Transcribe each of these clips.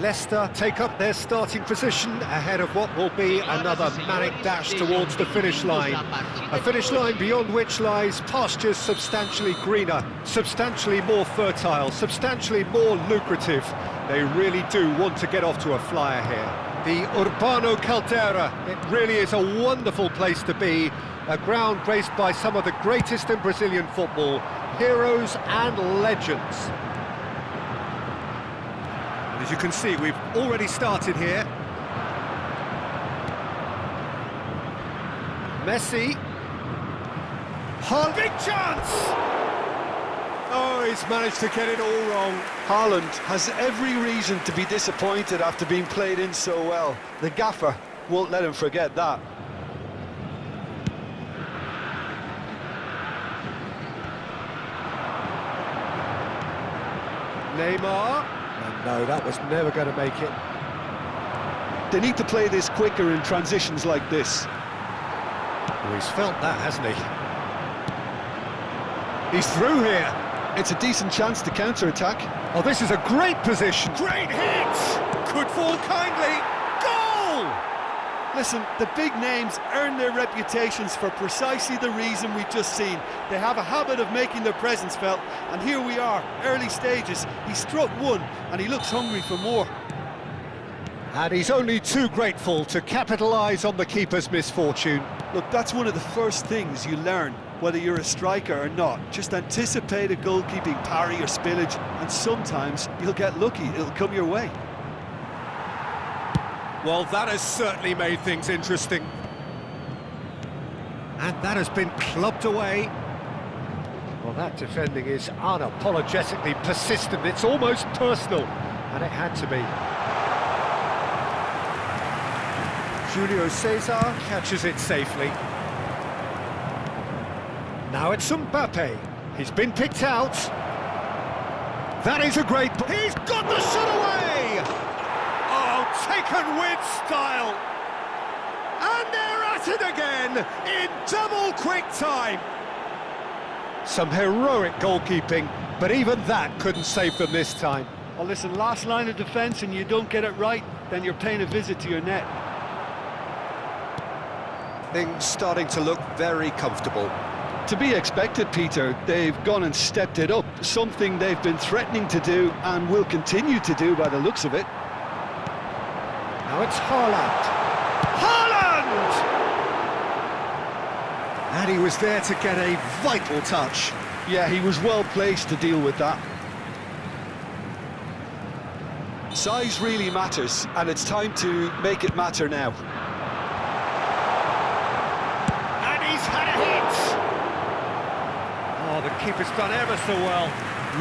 Leicester take up their starting position ahead of what will be another manic dash towards the finish line. A finish line beyond which lies pastures substantially greener, substantially more fertile, substantially more lucrative. They really do want to get off to a flyer here. The Urbano Caldera, it really is a wonderful place to be. A ground graced by some of the greatest in Brazilian football, heroes and legends. As you can see, we've already started here. Messi. Big chance! Oh, he's managed to get it all wrong. Haaland has every reason to be disappointed after being played in so well. The gaffer won't let him forget that. Neymar. And no, that was never going to make it. They need to play this quicker in transitions like this. Well, he's felt that, hasn't he? He's through here. It's a decent chance to counter-attack. Oh, this is a great position. Great hit! Could fall kindly. Goal! Listen, the big names earn their reputations for precisely the reason we've just seen. They have a habit of making their presence felt, and here we are, early stages. He struck one, and he looks hungry for more. And he's only too grateful to capitalise on the keeper's misfortune. Look, that's one of the first things you learn, whether you're a striker or not. Just anticipate a goalkeeping parry or spillage, and sometimes you'll get lucky, it'll come your way. Well, that has certainly made things interesting. And that has been clubbed away. Well, that defending is unapologetically persistent. It's almost personal, and it had to be. Julio Cesar catches it safely. Now it's Mbappe. He's been picked out. That is a great... He's got the shot away! Oh, taken with style. And they're at it again in double quick time. Some heroic goalkeeping, but even that couldn't save them this time. Well, listen, last line of defence and you don't get it right, then you're paying a visit to your net. Things starting to look very comfortable. To be expected, Peter. They've gone and stepped it up, something they've been threatening to do and will continue to do by the looks of it. Now it's Haaland. Haaland! And he was there to get a vital touch. Yeah, he was well placed to deal with that. Size really matters, and it's time to make it matter now. Oh, the keeper's done ever so well.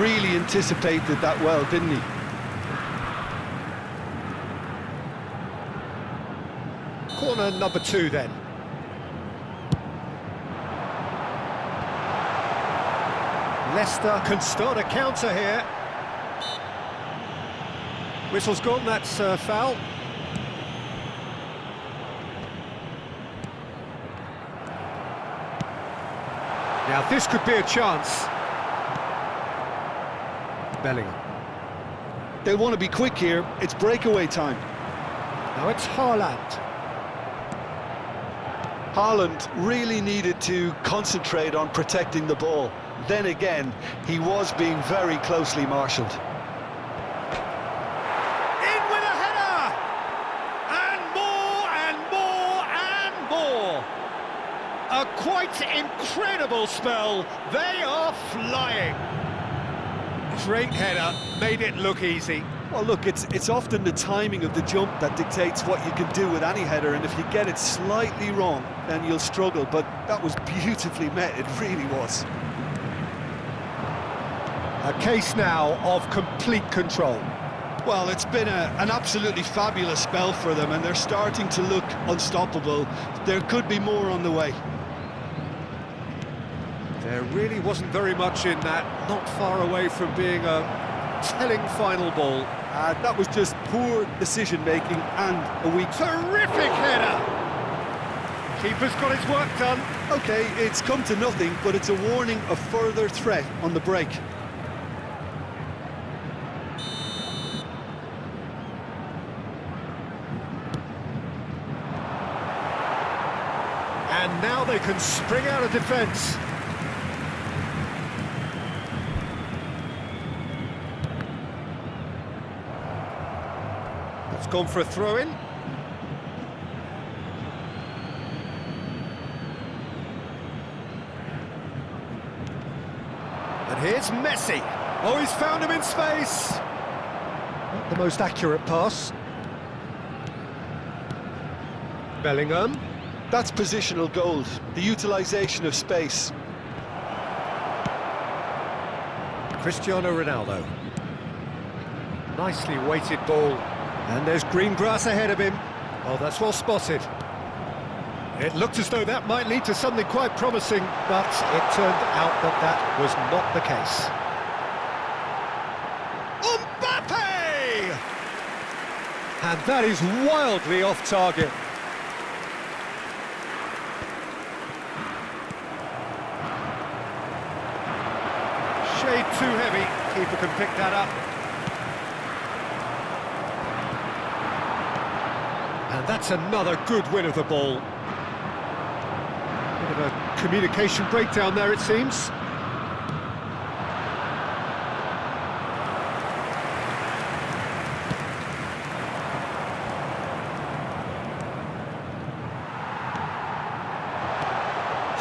Really anticipated that well, didn't he? Corner number 2 then. Leicester can start a counter here. Whistle's gone, that's foul. Now this could be a chance. Bellingham. They'll want to be quick here. It's breakaway time. Now it's Haaland. Haaland really needed to concentrate on protecting the ball. Then again, he was being very closely marshalled. In with a header! And more and more and more! A quite incredible spell. They are flying. Great header, made it look easy. Well, look, it's often the timing of the jump that dictates what you can do with any header, and if you get it slightly wrong, then you'll struggle, but that was beautifully met, it really was. A case now of complete control. Well, it's been an absolutely fabulous spell for them, and they're starting to look unstoppable. There could be more on the way. There really wasn't very much in that, not far away from being a telling final ball. That was just poor decision-making and a weak... Terrific header! Keeper's got his work done. OK, it's come to nothing, but it's a warning of further threat on the break. And now they can spring out of defence. It's gone for a throw-in. And here's Messi. Oh, he's found him in space. Not the most accurate pass. Bellingham. That's positional gold, the utilisation of space. Cristiano Ronaldo. Nicely weighted ball. And there's green grass ahead of him. Oh, that's well spotted. It looked as though that might lead to something quite promising, but it turned out that that was not the case. Mbappe! And that is wildly off target. Shade too heavy, keeper can pick that up. And that's another good win of the ball. Bit of a communication breakdown there, it seems.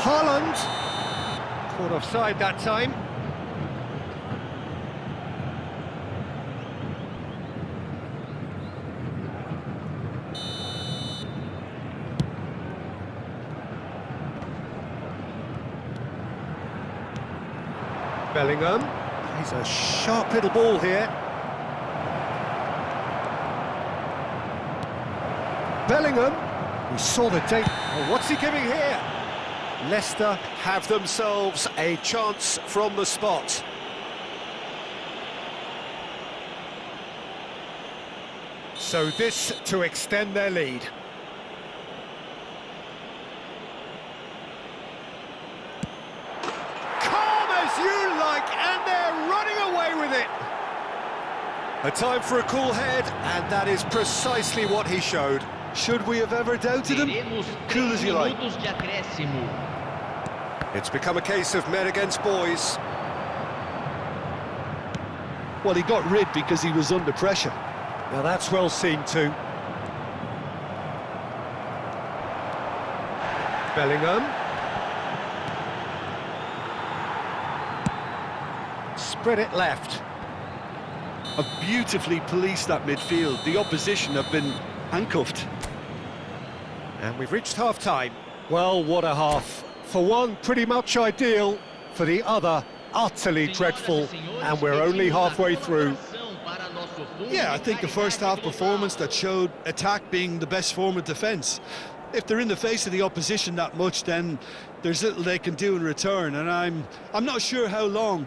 Haaland, caught offside that time. Bellingham, he's a sharp little ball here. Bellingham, we saw the date. Oh, what's he giving here? Leicester have themselves a chance from the spot. So this to extend their lead. Calm as you like, and they're running away with it. A time for a cool head, and that is precisely what he showed. Should we have ever doubted him? Cool as you like. It's become a case of men against boys. Well, he got rid because he was under pressure. Now that's well seen too. Bellingham. Spread it left. Have beautifully policed that midfield. The opposition have been handcuffed. And we've reached half-time. Well, what a half. For one, pretty much ideal. For the other, utterly dreadful. And we're only halfway through. Yeah, I think a first-half performance that showed attack being the best form of defence. If they're in the face of the opposition that much, then there's little they can do in return, and I'm not sure how long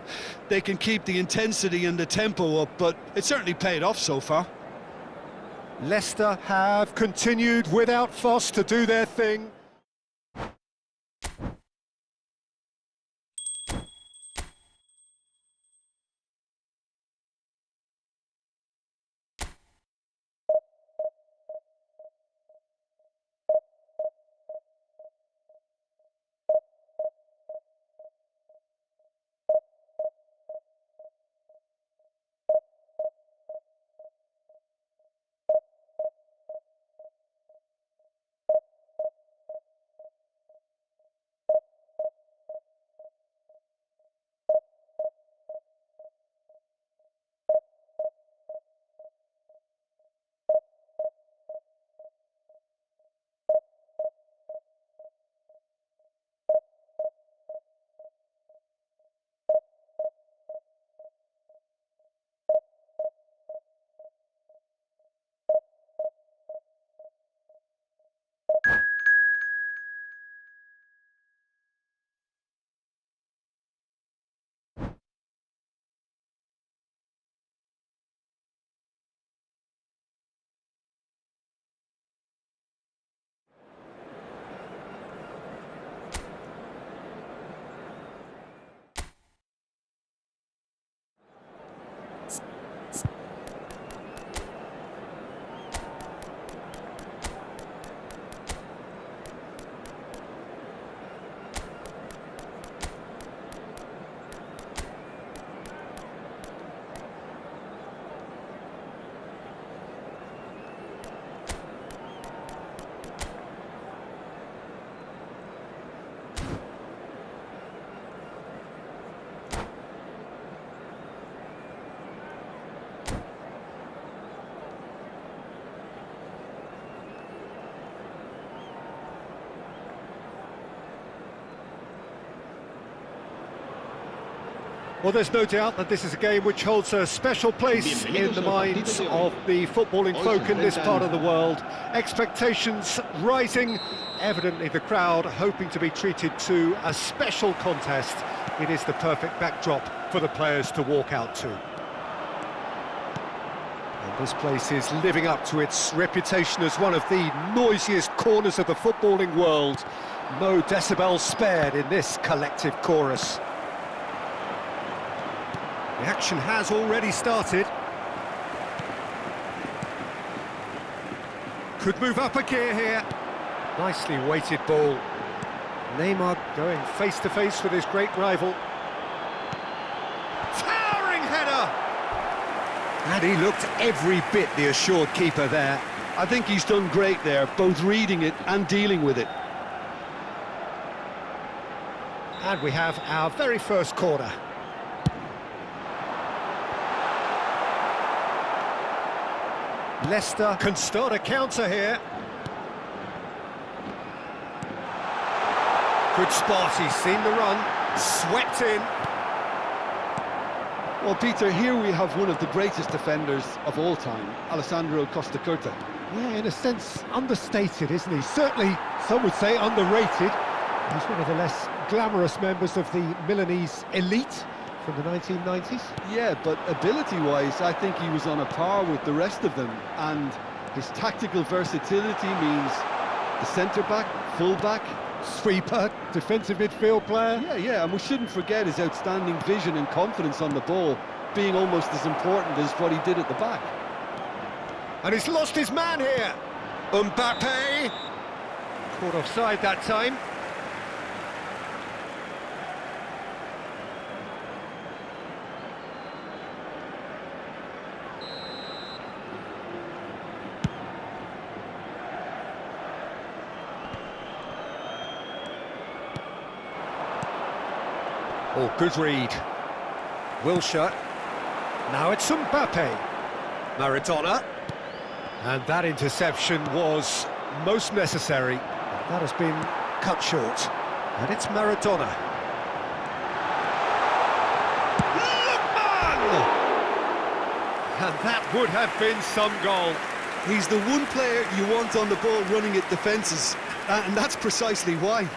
they can keep the intensity and the tempo up, but it certainly paid off so far. Leicester have continued without fuss to do their thing. Well, there's no doubt that this is a game which holds a special place in the minds of the footballing folk in this part of the world. Expectations rising, evidently the crowd hoping to be treated to a special contest. It is the perfect backdrop for the players to walk out to. And This place is living up to its reputation as one of the noisiest corners of the footballing world. No decibels spared in this collective chorus. The action has already started. Could move up a gear here. Nicely weighted ball. Neymar going face-to-face with his great rival. Towering header! And he looked every bit the assured keeper there. I think he's done great there, both reading it and dealing with it. And we have our very first corner. Leicester can start a counter here. Good spot, he's seen the run, swept in. Well, Peter, here we have one of the greatest defenders of all time, Alessandro Costa. Yeah, in a sense, understated, isn't he? Certainly, some would say underrated. He's one of the less glamorous members of the Milanese elite from the 1990s. Yeah, but ability-wise, I think he was on a par with the rest of them, and his tactical versatility means the centre-back, full-back, Sweeper, defensive midfield player. Yeah, and we shouldn't forget his outstanding vision and confidence on the ball, being almost as important as what he did at the back. And he's lost his man here. Mbappe. Caught offside that time. Oh, good read. Wilshere. Now it's Mbappe. Maradona. And that interception was most necessary. That has been cut short. And it's Maradona. Lookman! And that would have been some goal. He's the one player you want on the ball running at defences, and that's precisely why.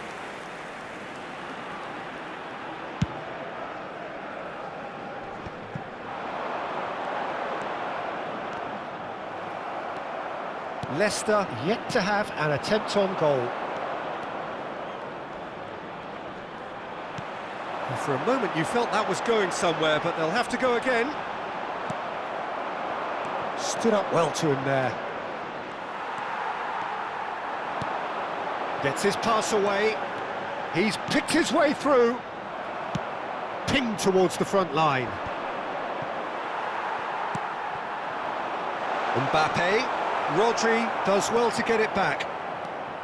Leicester yet to have an attempt on goal. And for a moment you felt that was going somewhere, but they'll have to go again. Stood up well to him there. Gets his pass away. He's picked his way through. Pinged towards the front line. Mbappe. Rodri does well to get it back.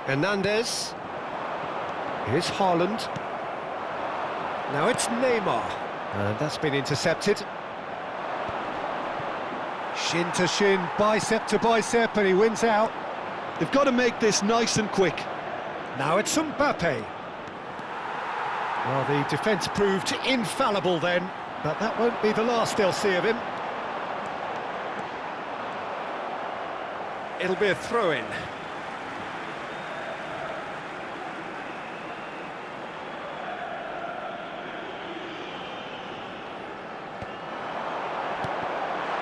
Hernandez. Here's Haaland. Now it's Neymar. And that's been intercepted. Shin to shin, bicep to bicep, and he wins out. They've got to make this nice and quick. Now it's Mbappe. Well, the defence proved infallible then, but that won't be the last they'll see of him. It'll be a throw-in.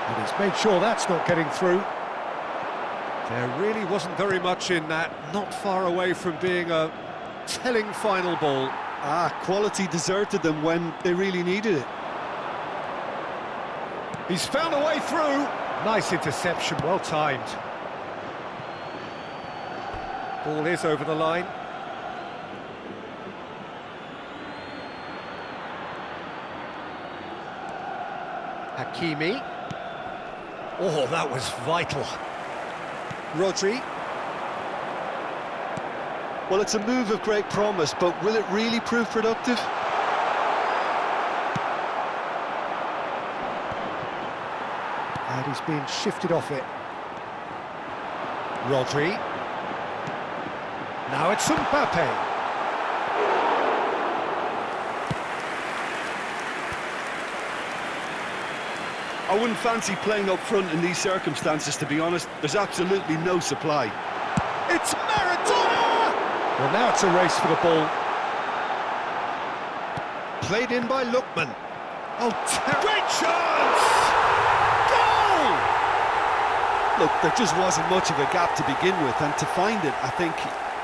And he's made sure that's not getting through. There really wasn't very much in that, not far away from being a telling final ball. Quality deserted them when they really needed it. He's found a way through. Nice interception, well timed. Ball is over the line. Hakimi. Oh, that was vital. Rodri. Well, it's a move of great promise, but will it really prove productive? And he's been shifted off it. Rodri. Now it's Mbappe. I wouldn't fancy playing up front in these circumstances, to be honest. There's absolutely no supply. It's Maradona! Well, now it's a race for the ball. Played in by Lookman. Oh, great chance! Goal! Look, there just wasn't much of a gap to begin with, and to find it, I think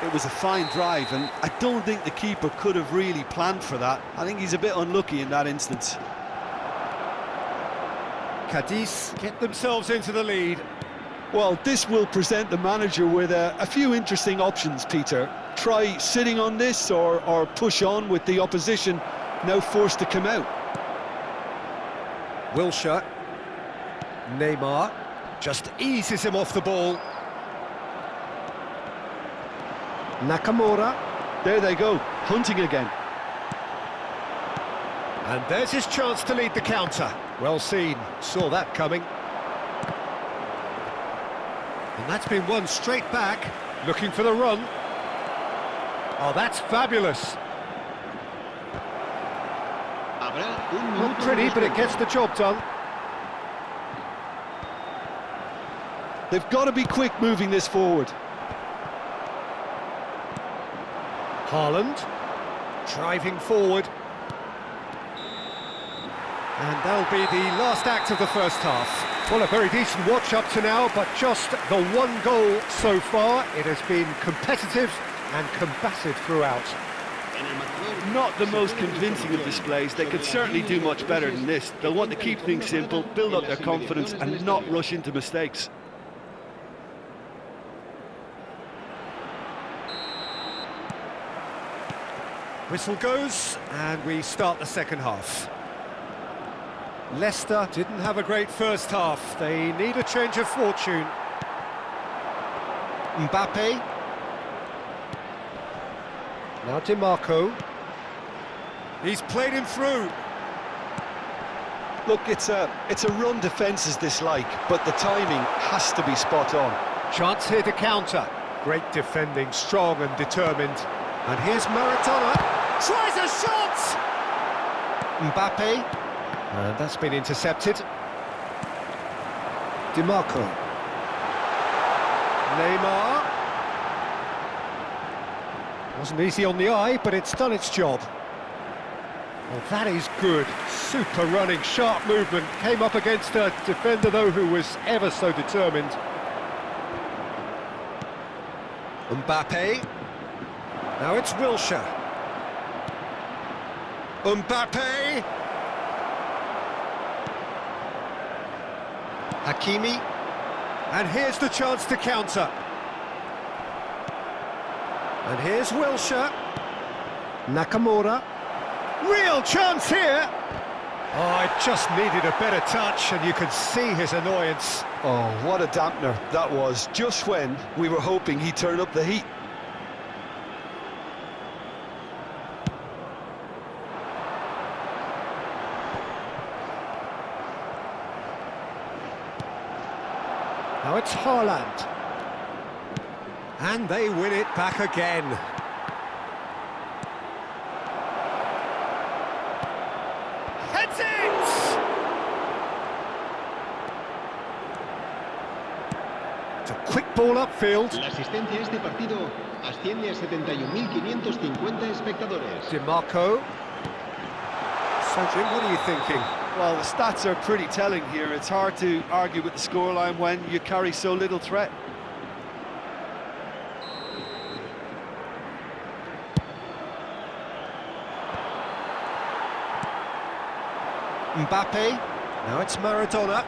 it was a fine drive, and I don't think the keeper could have really planned for that. I think he's a bit unlucky in that instance. Cadiz get themselves into the lead. Well, this will present the manager with a few interesting options, Peter. Try sitting on this or push on with the opposition now forced to come out. Wilshere. Neymar just eases him off the ball. Nakamura. There they go, hunting again. And there's his chance to lead the counter. Well seen, saw that coming. And that's been won straight back, looking for the run. Oh, that's fabulous. Not pretty, but it gets the job done. They've got to be quick moving this forward. Haaland, driving forward. And that'll be the last act of the first half. Well, a very decent watch up to now, but just the one goal so far. It has been competitive and combative throughout. Not the most convincing of displays. They could certainly do much better than this. They'll want to keep things simple, build up their confidence and not rush into mistakes. Whistle goes, and we start the second half. Leicester didn't have a great first half. They need a change of fortune. Mbappe. Now DiMarco. He's played him through. Look, it's a run defence is dislike, but the timing has to be spot on. Chance here to counter. Great defending, strong and determined. And here's Maradona. Tries a shot! Mbappe. And that's been intercepted. DiMarco. Neymar. Wasn't easy on the eye, but it's done its job. Well, that is good. Super running, sharp movement. Came up against a defender, though, who was ever so determined. Mbappe. Now it's Wilshere. Mbappe. Hakimi. And here's the chance to counter. And here's Wilshere. Nakamura. Real chance here. Oh, it just needed a better touch, and you could see his annoyance. Oh, what a dampener that was, just when we were hoping he'd turn up the heat. Now it's Haaland. And they win it back again. Heads it! It's a quick ball upfield. La asistencia a este partido asciende a 71.550 espectadores. DiMarco. So, Jim, what are you thinking? Well, the stats are pretty telling here. It's hard to argue with the scoreline when you carry so little threat. Mbappe. Now it's Maradona.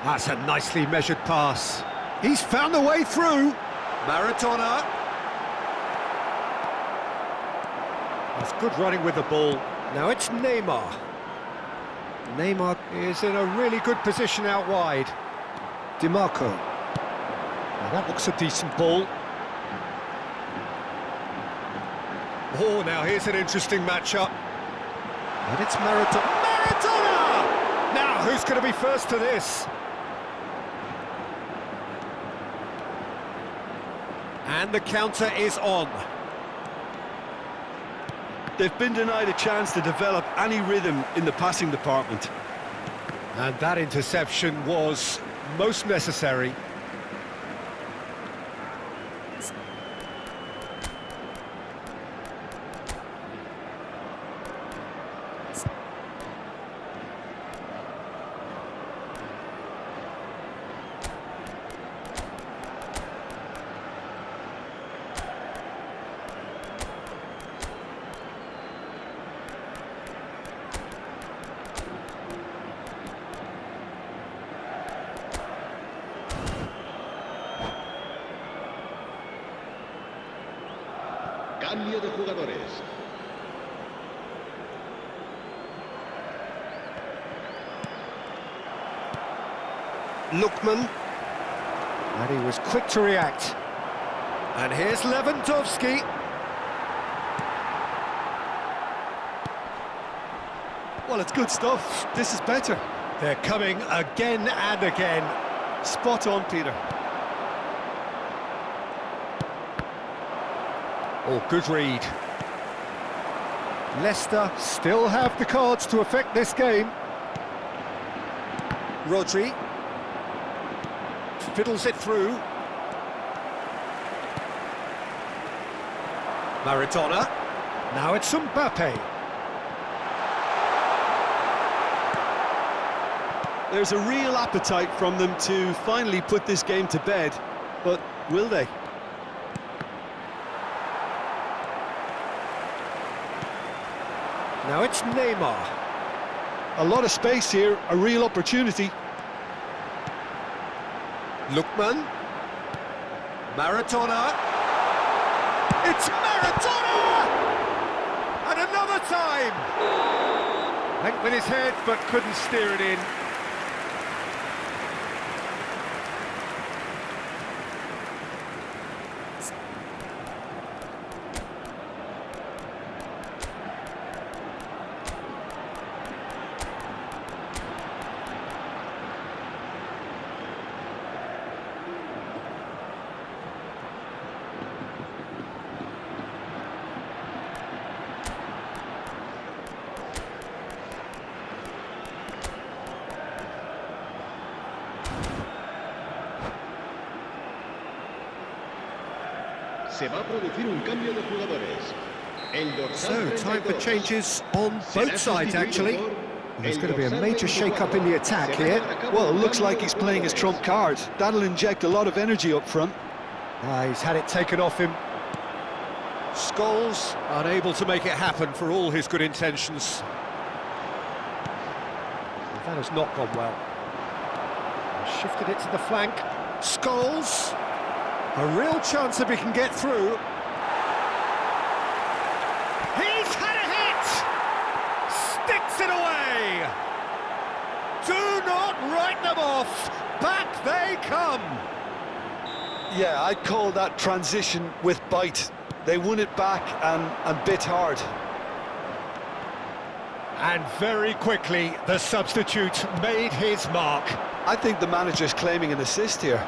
That's a nicely measured pass. He's found a way through. Maradona. That's good running with the ball. Now it's Neymar. Neymar is in a really good position out wide. DiMarco. Now that looks a decent ball. Oh, now here's an interesting matchup. And it's Maradona. Maradona! Now, who's going to be first to this? And the counter is on. They've been denied a chance to develop any rhythm in the passing department. And that interception was most necessary. Cambio de jugadores. Lookman. And he was quick to react. And here's Lewandowski. Well, it's good stuff. This is better. They're coming again and again. Spot on, Peter. Oh, good read. Leicester still have the cards to affect this game. Rodri fiddles it through. Maradona. Now it's Mbappe. There's a real appetite from them to finally put this game to bed, but will they? Now it's Neymar. A lot of space here, a real opportunity. Lookman. Maradona. It's Maradona! And another time! Went with his head, but couldn't steer it in. Se va a producir un cambio de jugadores. El dorsal So, time for 32 changes on será both sides, actually. sustituido por There's el going to be a dorsal major 24. shake-up in the attack Se va a here. llevar a cabo Well, it un looks cambio like de he's playing his jugadores. trump card. That'll inject a lot of energy up front. He's had it taken off him. Scholes unable to make it happen for all his good intentions. That has not gone well. Shifted it to the flank. Scholes. A real chance if he can get through. He's had a hit! Sticks it away! Do not write them off! Back they come! Yeah, I'd call that transition with bite. They won it back and bit hard. And very quickly, the substitute made his mark. I think the manager's claiming an assist here.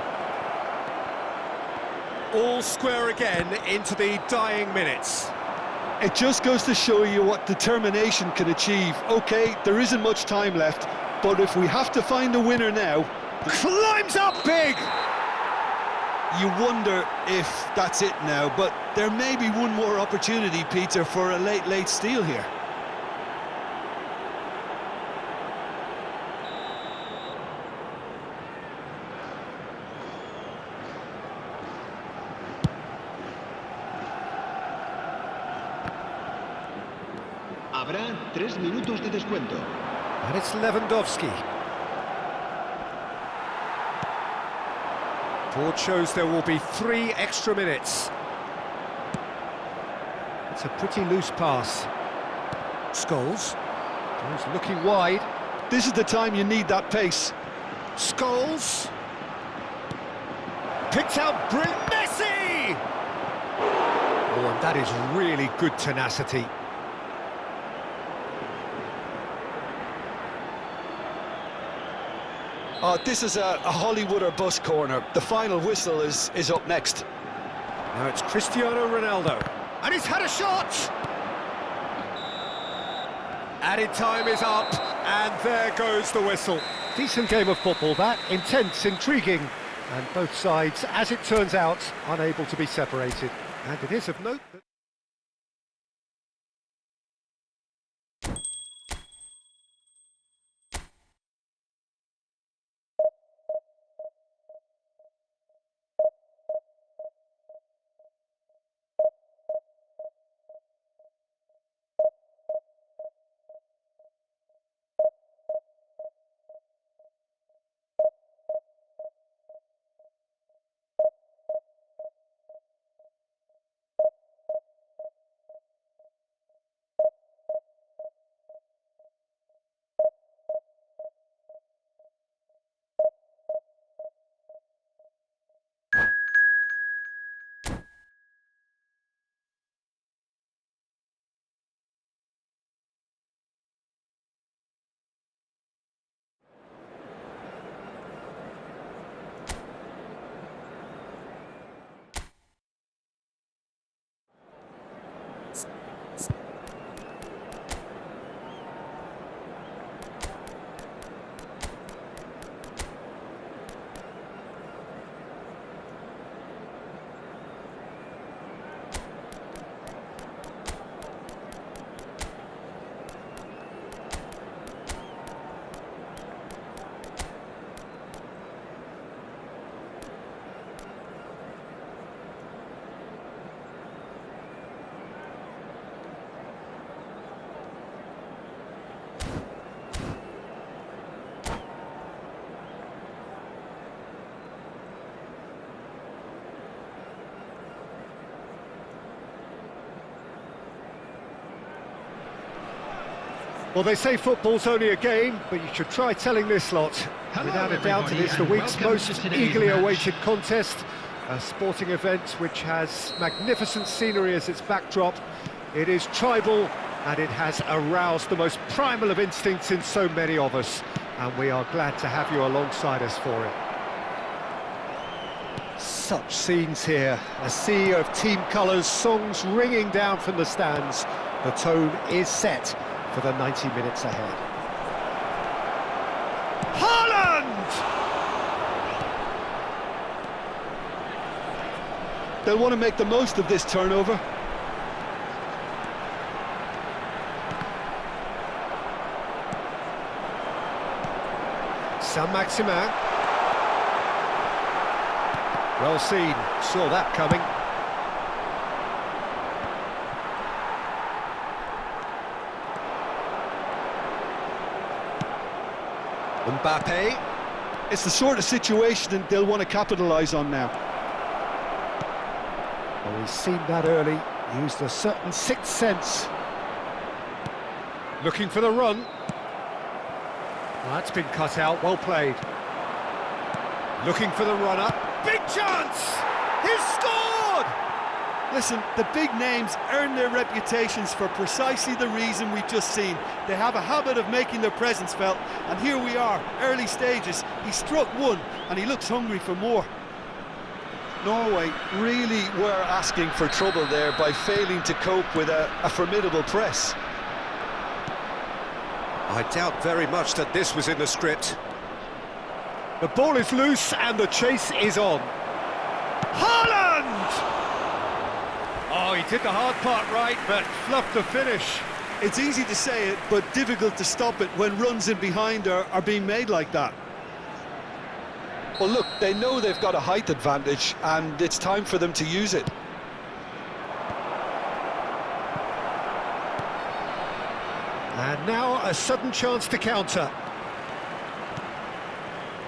All square again into the dying minutes. It just goes to show you what determination can achieve. OK, there isn't much time left, but if we have to find a winner now... Climbs up big! You wonder if that's it now, but there may be one more opportunity, Peter, for a late steal here. Habrá 3 minutos de descuento. And it's Lewandowski. Board shows there will be 3 extra minutes. It's a pretty loose pass. Scholes. He's looking wide. This is the time you need that pace. Scholes. Picked out brilliant. Messi! Oh, and that is really good tenacity. This is a Hollywood or bust corner. The final whistle is up next. Now it's Cristiano Ronaldo. And he's had a shot! Added time is up, and there goes the whistle. Decent game of football, that. Intense, intriguing. And both sides, as it turns out, unable to be separated. And it is of note that... Well, they say football's only a game, but you should try telling this lot. Hello, Without a doubt, it everybody, is the and week's welcome most to today's eagerly match. awaited contest. A sporting event which has magnificent scenery as its backdrop. It is tribal, and it has aroused the most primal of instincts in so many of us. And we are glad to have you alongside us for it. Such scenes here, a sea of team colours, songs ringing down from the stands. The tone is set for the 90 minutes ahead. Haaland! They'll want to make the most of this turnover. Saint-Maximin. Well seen, saw that coming. Mbappe. It's the sort of situation that they'll want to capitalise on now. Well, he's seen that early, used a certain sixth sense. Looking for the run. Well, that's been cut out, well played. Looking for the runner. Big chance! He's scored! Listen, the big names earn their reputations for precisely the reason we've just seen. They have a habit of making their presence felt, and here we are, early stages. He struck one, and he looks hungry for more. Norway really were asking for trouble there by failing to cope with a formidable press. I doubt very much that this was in the script. The ball is loose and the chase is on. Haaland! Oh, he did the hard part right, but fluffed the finish. It's easy to say it, but difficult to stop it when runs in behind are being made like that. Well, look, they know they've got a height advantage, and it's time for them to use it. And now a sudden chance to counter.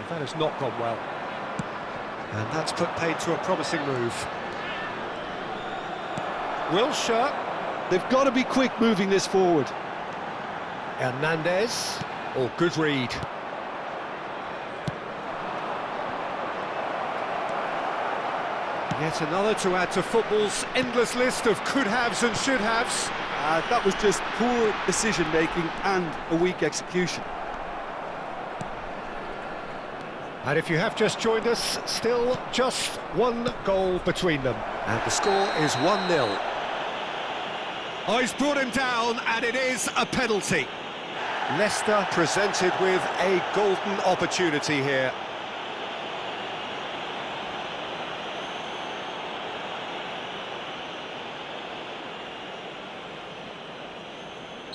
That has not gone well. And that's put paid to a promising move. Wilshere. They've got to be quick moving this forward. Hernandez. Oh, good read. Yet another to add to football's endless list of could-haves and should-haves. That was just poor decision-making and a weak execution. And if you have just joined us, still just one goal between them. And the score is 1-0. Oh, he's brought him down, and it is a penalty. Leicester presented with a golden opportunity here.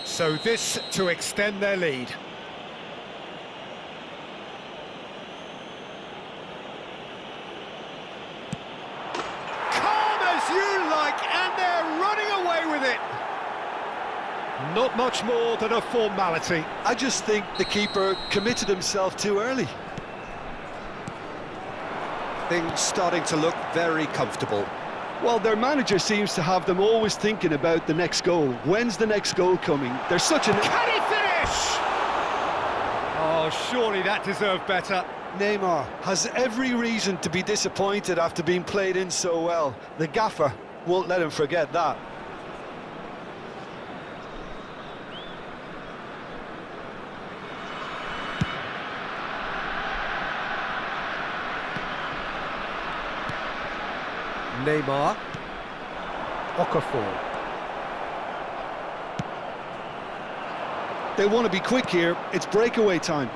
So this to extend their lead. Calm as you like, and they're running away with it. Not much more than a formality. I just think the keeper committed himself too early. Things starting to look very comfortable. Well, their manager seems to have them always thinking about the next goal. When's the next goal coming? There's such an... Can he finish? Oh, surely that deserved better. Neymar has every reason to be disappointed after being played in so well. The gaffer won't let him forget that. Neymar. Okafor. They want to be quick here. It's breakaway time.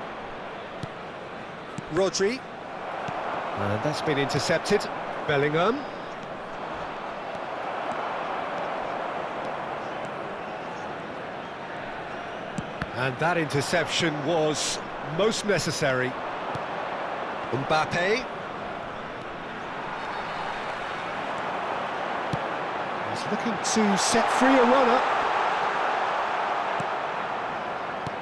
Rodri. And that's been intercepted. Bellingham. And that interception was most necessary. Mbappe. He's looking to set free a runner.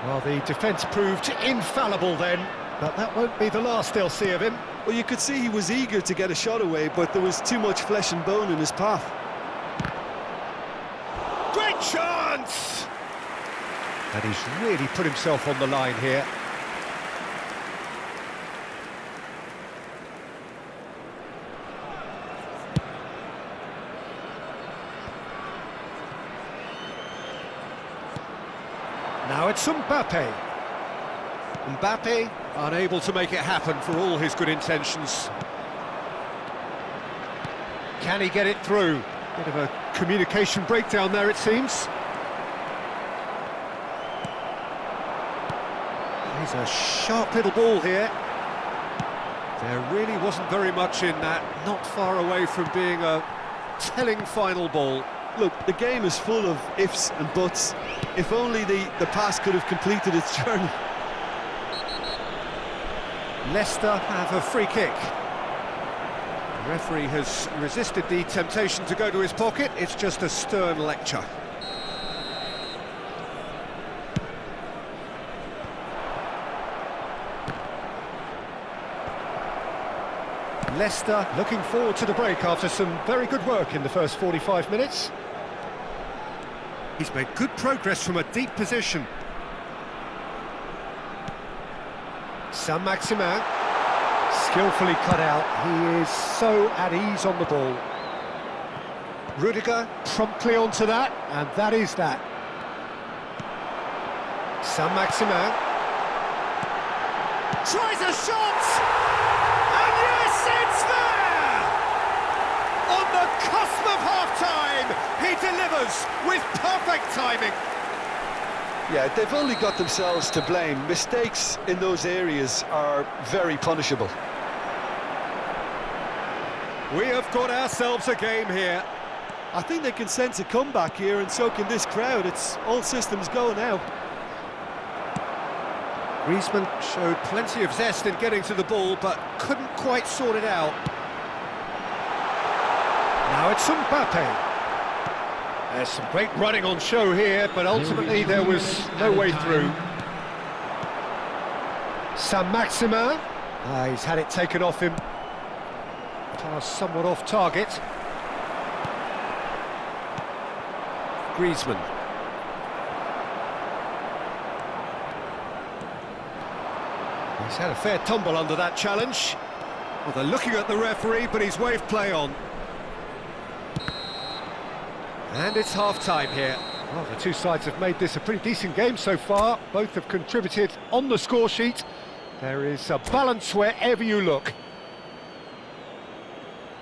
Well, the defence proved infallible then, but that won't be the last they'll see of him. Well, you could see he was eager to get a shot away, but there was too much flesh and bone in his path. Great chance! And he's really put himself on the line here. Now it's Mbappe. Mbappe unable to make it happen for all his good intentions. Can he get it through? Bit of a communication breakdown there, it seems. He's a sharp little ball here. There really wasn't very much in that, not far away from being a telling final ball. Look, the game is full of ifs and buts. If only the pass could have completed its journey. Leicester have a free kick. The referee has resisted the temptation to go to his pocket. It's just a stern lecture. Leicester looking forward to the break after some very good work in the first 45 minutes. He's made good progress from a deep position. Saint-Maximin, skillfully cut out. He is so at ease on the ball. Rudiger promptly onto that, and that is that. Saint-Maximin tries a shot, and yes, it's there! On the cusp of half-time, he delivers with perfect timing. Yeah, they've only got themselves to blame. Mistakes in those areas are very punishable. We have got ourselves a game here. I think they can sense a comeback here, and so can this crowd. It's all systems go now. Griezmann showed plenty of zest in getting to the ball, but couldn't quite sort it out. Now it's Mbappe. There's some great running on show here, but ultimately there was no way through. Saint-Maximin. He's had it taken off him. Pass somewhat off target. Griezmann. He's had a fair tumble under that challenge. Well, they're looking at the referee, but he's waved play on. And it's half-time here. Well, the two sides have made this a pretty decent game so far. Both have contributed on the score sheet. There is a balance wherever you look.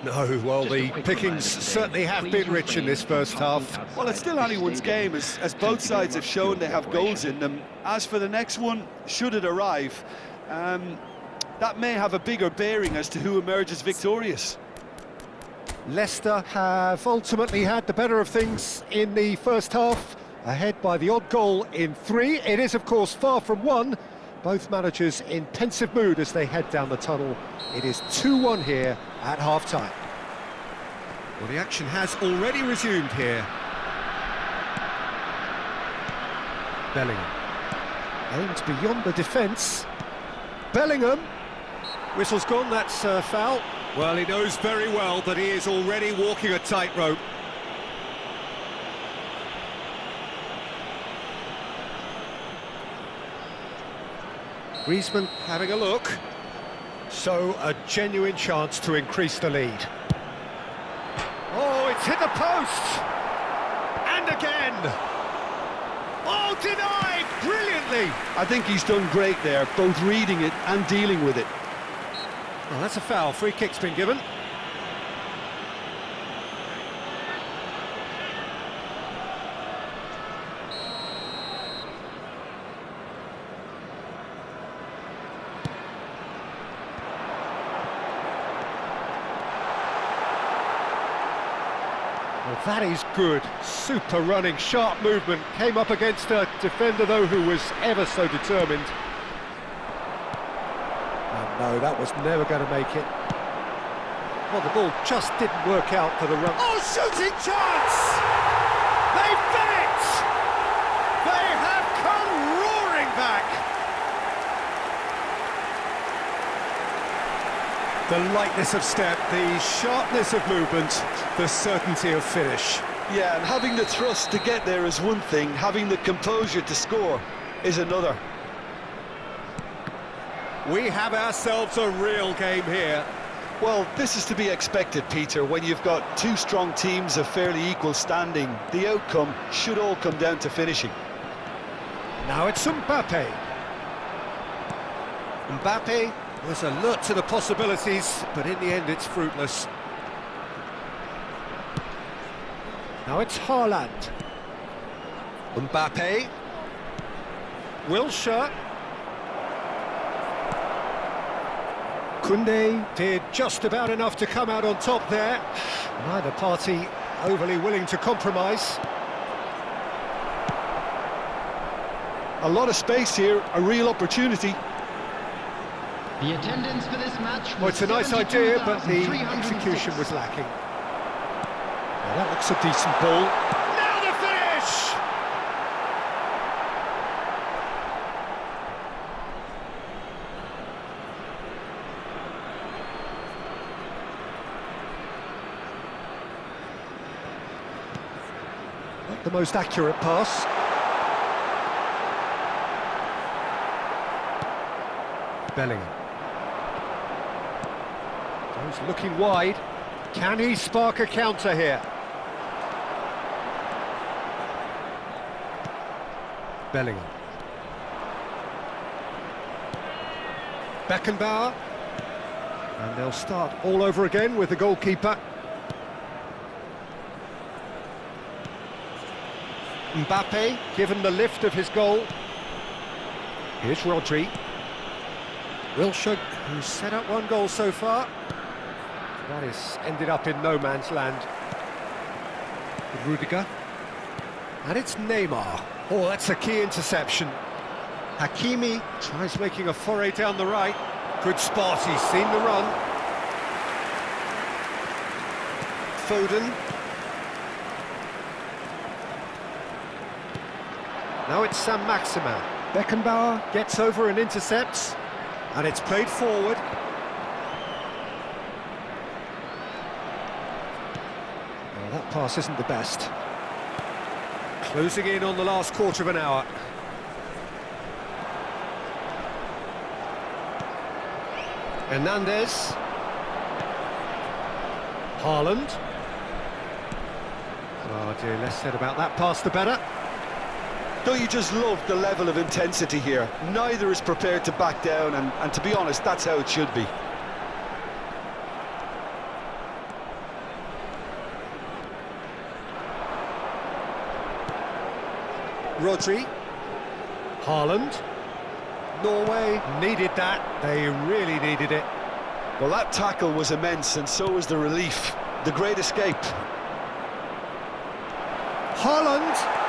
No, well, the pickings certainly have been rich in this first half. Well, it's still anyone's game, as both sides have shown they have goals in them. As for the next one, should it arrive, that may have a bigger bearing as to who emerges victorious. Leicester have ultimately had the better of things in the first half, ahead by the odd goal in 3. It is, of course, far from 1. Both managers in pensive mood as they head down the tunnel. It is 2-1 here at half-time. Well, the action has already resumed here. Bellingham aims beyond the defence. Bellingham. Whistle's gone, that's a foul. Well, he knows very well that he is already walking a tightrope. Griezmann having a look. So, a genuine chance to increase the lead. Oh, it's hit the post! And again! Oh, denied brilliantly! I think he's done great there, both reading it and dealing with it. Well, that's a foul. Free kick's been given. Well, that is good. Super running, sharp movement. Came up against a defender, though, who was ever so determined. No, that was never going to make it. Well, the ball just didn't work out for the run. Oh, shooting chance! They've done it! They have come roaring back! The lightness of step, the sharpness of movement, the certainty of finish. Yeah, and having the thrust to get there is one thing, having the composure to score is another. We have ourselves a real game here. Well, this is to be expected, Peter. When you've got two strong teams of fairly equal standing, the outcome should all come down to finishing. Now it's Mbappe. Mbappe was alert to the possibilities, but in the end it's fruitless. Now it's Haaland. Mbappe. Wilshere. Koundé did just about enough to come out on top there. Neither party overly willing to compromise. A lot of space here, a real opportunity. The attendance for this match Well, was it's a nice idea, but the 72,306. execution was lacking. Now that looks a decent ball. Now the finish! Not the most accurate pass. Bellingham. He's looking wide. Can he spark a counter here? Bellingham. Beckenbauer. And they'll start all over again with the goalkeeper. Mbappe, given the lift of his goal. Here's Rodri. Wilshere, who's set up one goal so far. That is ended up in no man's land. Rudiger. And it's Neymar. Oh, that's a key interception. Hakimi tries making a foray down the right. Good spot, he's seen the run. Foden. Now it's Saint-Maximin. Beckenbauer gets over and intercepts. And it's played forward. Well, that pass isn't the best. Closing in on the last quarter of an hour. Hernandez. Haaland. Oh dear, less said about that pass the better. Don't you just love the level of intensity here? Neither is prepared to back down, and to be honest, that's how it should be. Rodri. Haaland. Norway needed that. They really needed it. Well, that tackle was immense, and so was the relief. The great escape. Haaland.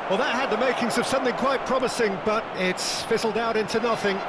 Well, that had the makings of something quite promising, but it's fizzled out into nothing.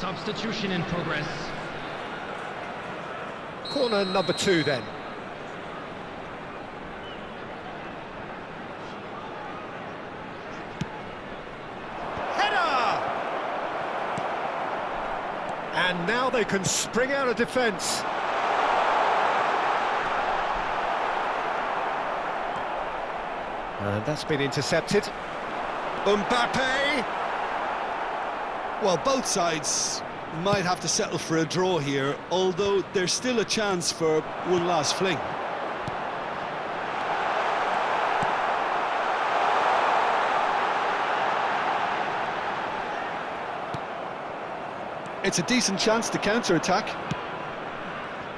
Substitution in progress. Corner number 2 then. Header! And now they can spring out of defence. And that's been intercepted. Mbappe! Well, both sides might have to settle for a draw here, although there's still a chance for one last fling. It's a decent chance to counter-attack.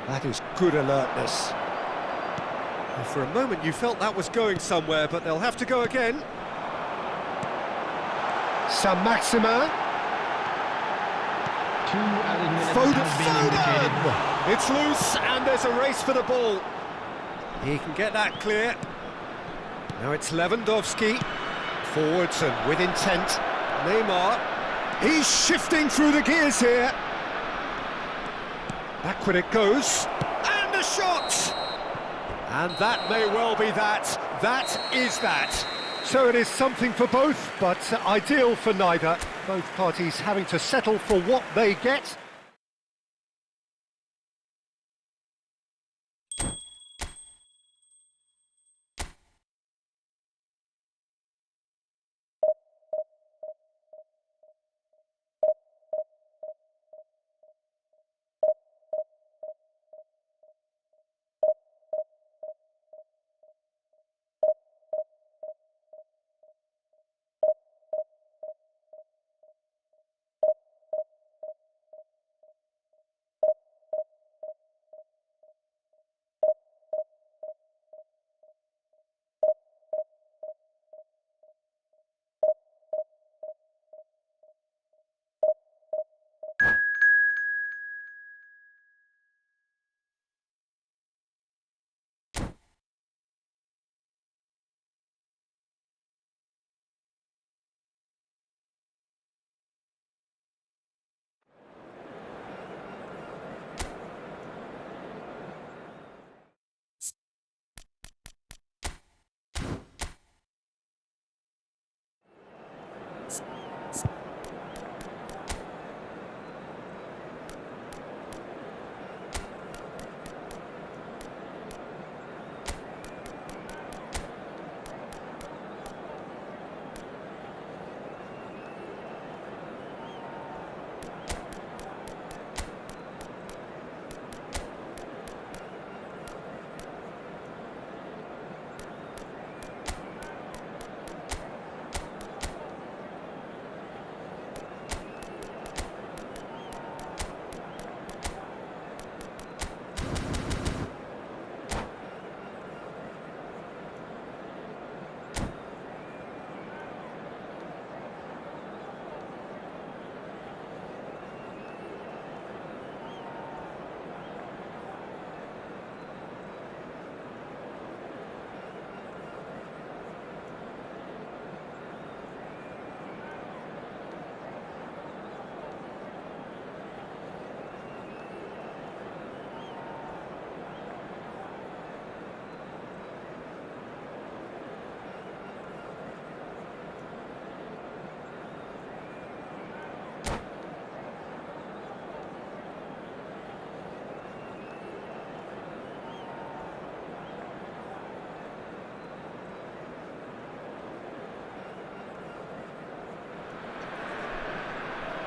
That is good alertness. Well, for a moment you felt that was going somewhere, but they'll have to go again. Saint-Maximin. 2 added minutes Foden. have been indicated. It's loose and there's a race for the ball. He can get that clear. Now it's Lewandowski. Forwards and with intent. Neymar. He's shifting through the gears here. Backward it goes. And a shot! And that may well be that. That is that. So it is something for both, but ideal for neither. Both parties having to settle for what they get.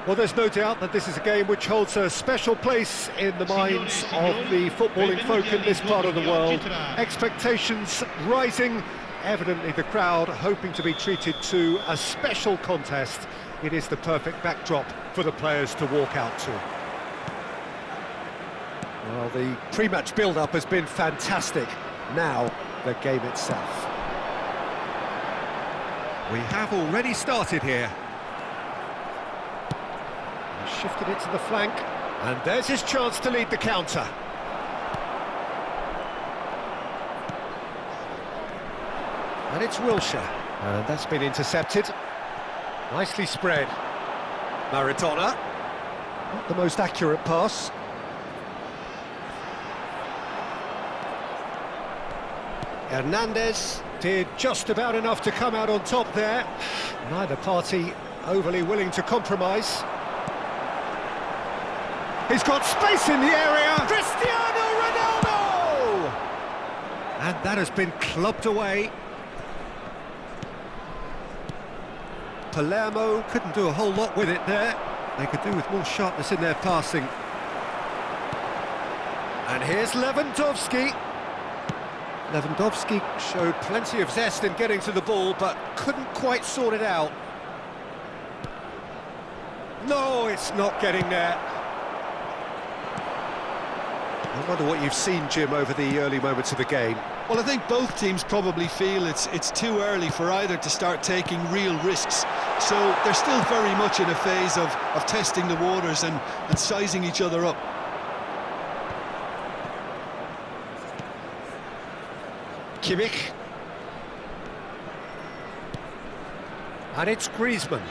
Well, there's no doubt that this is a game which holds a special place in the minds of the footballing folk in this part of the world. Expectations rising, evidently the crowd hoping to be treated to a special contest. It is the perfect backdrop for the players to walk out to. Well, the pre-match build-up has been fantastic. Now, the game itself. We have already started here. Shifted it to the flank, and there's his chance to lead the counter. And it's Wilshere, and that's been intercepted. Nicely spread. Maradona, not the most accurate pass. Hernandez did just about enough to come out on top there. Neither party overly willing to compromise. He's got space in the area. Cristiano Ronaldo! And that has been clubbed away. Palermo couldn't do a whole lot with it there. They could do with more sharpness in their passing. And here's Lewandowski. Lewandowski showed plenty of zest in getting to the ball, but couldn't quite sort it out. No, it's not getting there. I wonder what you've seen, Jim, over the early moments of the game. Well, I think both teams probably feel it's too early for either to start taking real risks. So they're still very much in a phase of testing the waters and sizing each other up. Kimmich. And it's Griezmann.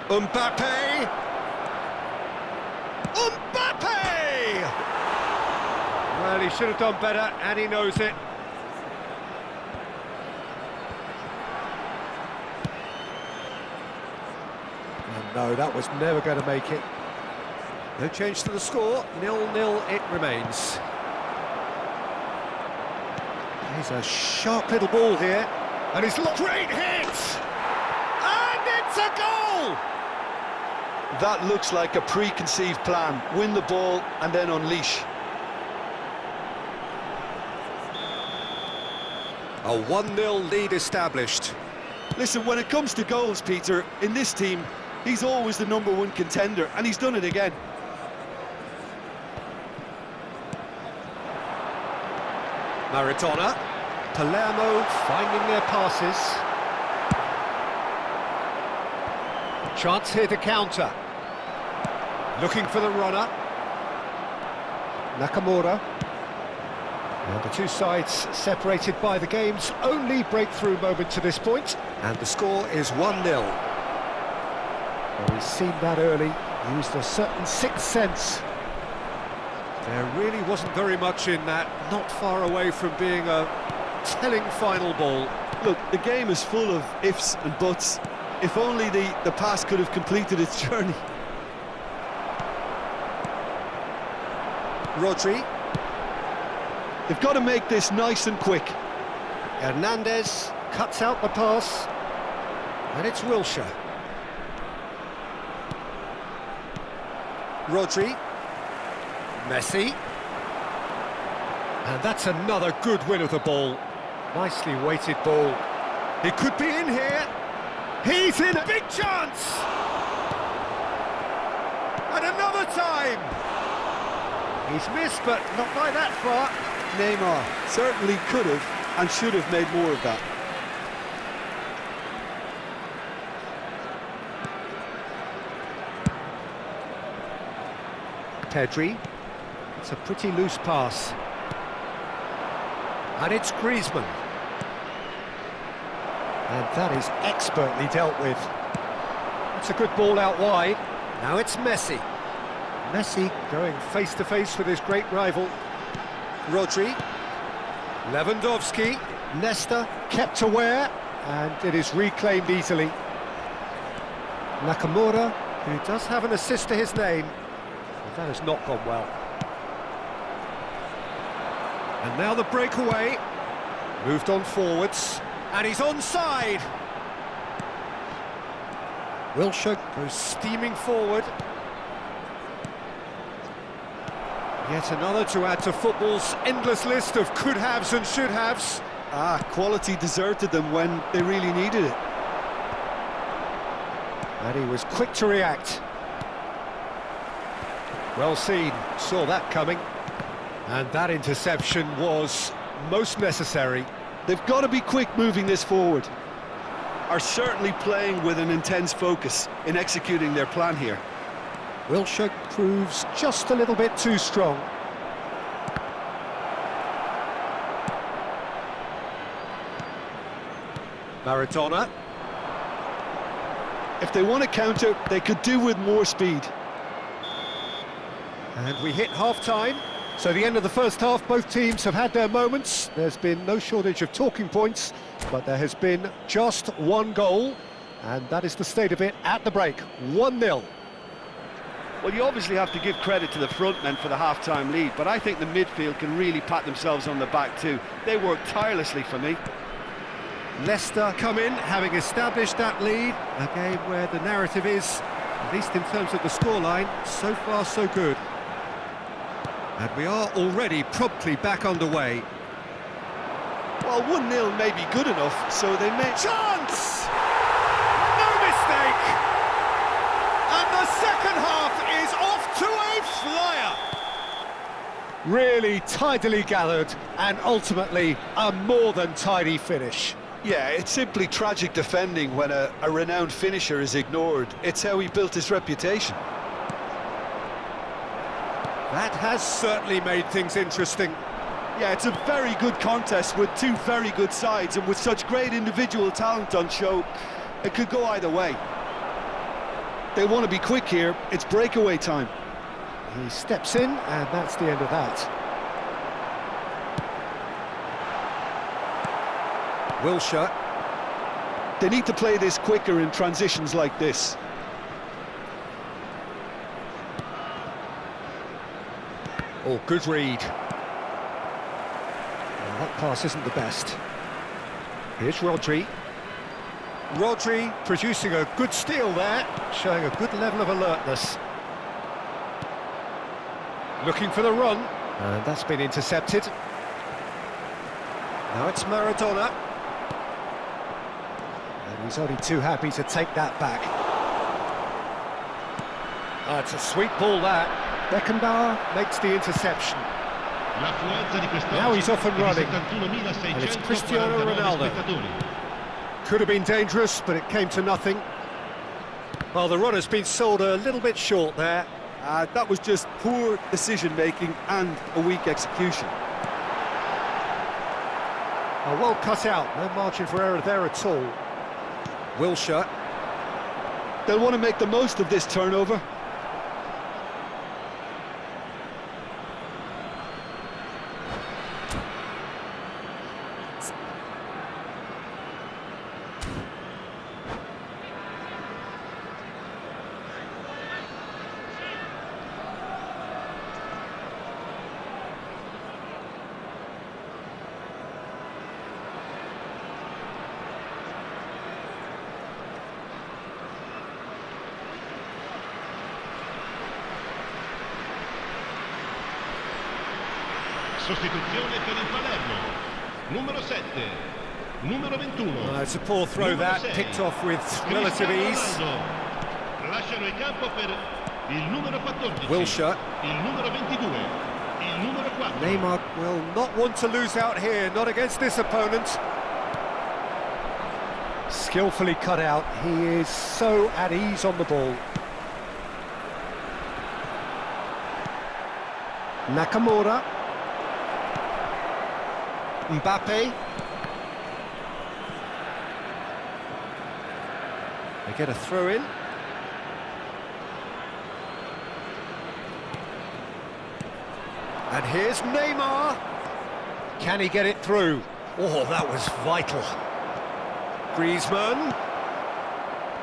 Mbappe! Mbappe! Well, he should have done better, and he knows it. And no, that was never going to make it. No change to the score, 0-0 it remains. He's a sharp little ball here, and he's looked great hit! And it's a goal! That looks like a preconceived plan. Win the ball and then unleash. A 1-0 lead established. Listen, when it comes to goals, Peter, in this team, he's always the #1 contender, and he's done it again. Maradona, Palermo finding their passes. Chance here to counter. Looking for the runner. Nakamura. And the two sides separated by the game's only breakthrough moment to this point, and the score is 1-0. Well, he's seen that early, used a certain sixth sense. There really wasn't very much in that, not far away from being a telling final ball. Look, the game is full of ifs and buts. If only the pass could have completed its journey. Rodri. They've got to make this nice and quick. Hernandez cuts out the pass, and it's Wilshere. Rodri. Messi. And that's another good win of the ball. Nicely weighted ball. It could be in here. He's in a big chance! And another time! He's missed, but not by that far. Neymar certainly could have and should have made more of that. Pedri. It's a pretty loose pass. And it's Griezmann. And that is expertly dealt with. It's a good ball out wide. Now it's Messi. Messi going face-to-face with his great rival. Rodri. Lewandowski. Nesta kept aware, and it is reclaimed easily. Nakamura, who does have an assist to his name. But that has not gone well. And now the breakaway. Moved on forwards. And he's onside. Wilshere goes steaming forward. Yet another to add to football's endless list of could-haves and should-haves. Quality deserted them when they really needed it. And he was quick to react. Well seen, saw that coming. And that interception was most necessary. They've got to be quick moving this forward. Are certainly playing with an intense focus in executing their plan here. Wilshere proves just a little bit too strong. Maradona. If they want to counter, they could do with more speed. And we hit half-time. So the end of the first half, both teams have had their moments. There's been no shortage of talking points, but there has been just one goal, and that is the state of it at the break, 1-0. Well, you obviously have to give credit to the front men for the half-time lead, but I think the midfield can really pat themselves on the back too. They worked tirelessly for me. Leicester come in, having established that lead, a game where the narrative is, at least in terms of the scoreline, so far so good. And we are already promptly back underway. Well, 1-0 may be good enough, so they may... Chance! No mistake! And Really tidily gathered, and ultimately a more than tidy finish. Yeah, it's simply tragic defending when a renowned finisher is ignored. It's how he built his reputation. That has certainly made things interesting. Yeah, it's a very good contest with two very good sides, and with such great individual talent on show, it could go either way. They want to be quick here. It's breakaway time. He steps in, and that's the end of that. Wilshere. They need to play this quicker in transitions like this. Oh, good read. Well, that pass isn't the best. Here's Rodri. Rodri producing a good steal there, showing a good level of alertness. Looking for the run, and that's been intercepted. Now it's Maradona. And he's only too happy to take that back. Oh, it's a sweet ball that. Beckenbauer makes the interception. Now he's off and running, and it's Cristiano Ronaldo. Could have been dangerous, but it came to nothing. Well, the run has been sold a little bit short there. That was just poor decision-making and a weak execution. Oh, well cut out, no margin for error there at all. Wilshere. They'll want to make the most of this turnover. Sostituzione per il Palermo. Numero 7. Numero 21. It's a poor throw that, picked off with relative ease. Lasciano il campo per il numero 14. Wilshere. Il numero 22. Il numero 4. Neymar will not want to lose out here, not against this opponent. Skillfully cut out, he is so at ease on the ball. Nakamura. Mbappe. They get a throw in. And here's Neymar. Can he get it through? Oh, that was vital. Griezmann.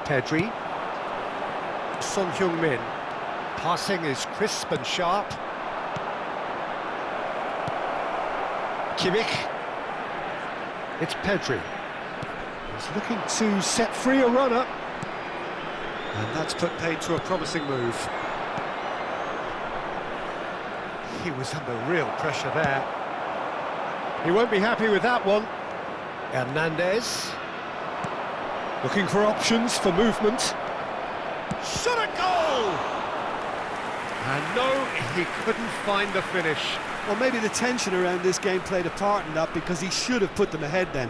Pedri. Son Heung-min. Passing is crisp and sharp. Kimmich. It's Pedri. He's looking to set free a runner. And that's put paid to a promising move. He was under real pressure there. He won't be happy with that one. Hernandez. Looking for options for movement. Shot a goal! And no, he couldn't find the finish. Well, maybe the tension around this game played a part in that, because he should have put them ahead then.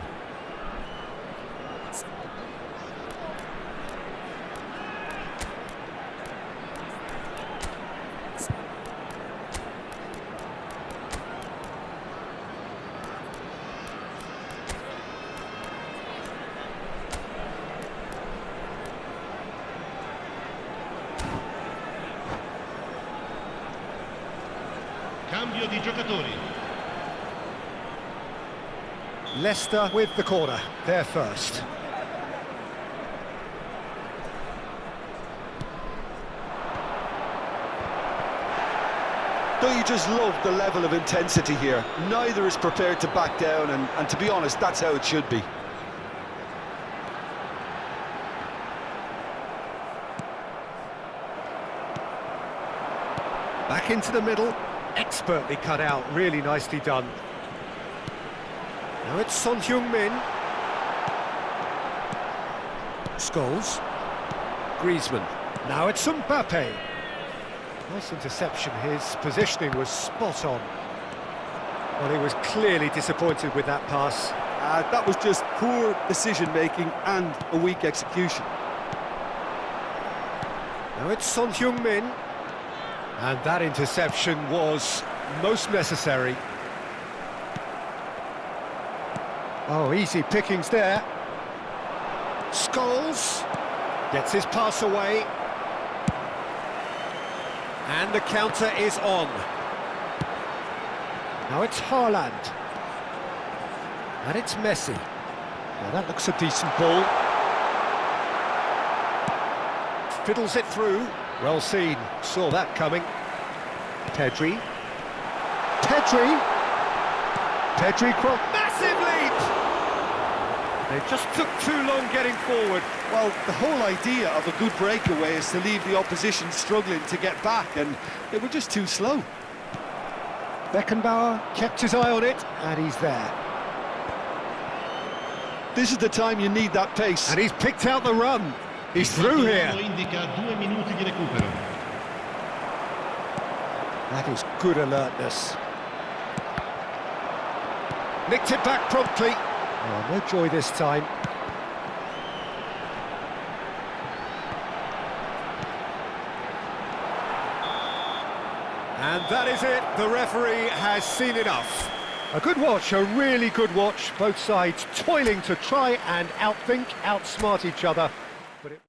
Cambio di giocatori. Leicester with the corner, they're first. Don't you just love the level of intensity here? Neither is prepared to back down, and to be honest, that's how it should be. Back into the middle, expertly cut out, really nicely done. Now it's Son Heung-min. Scholes. Griezmann. Now it's Mbappe. Nice interception, his positioning was spot on. Well, he was clearly disappointed with that pass. That was just poor decision-making and a weak execution. Now it's Son Heung-min. And that interception was most necessary. Oh, easy pickings there. Scholes gets his pass away. And the counter is on. Now it's Haaland. And it's Messi. Now that looks a decent ball. Fiddles it through. Well seen. Saw that coming. Pedri. Pedri cross. Massive lead! They just took too long getting forward. Well, the whole idea of a good breakaway is to leave the opposition struggling to get back, and they were just too slow. Beckenbauer kept his eye on it, and he's there. This is the time you need that pace. And he's picked out the run. He's through here. That is good alertness. Nicked it back promptly. Oh, no joy this time. And that is it. The referee has seen enough. A good watch, a really good watch. Both sides toiling to try and outthink, outsmart each other. But it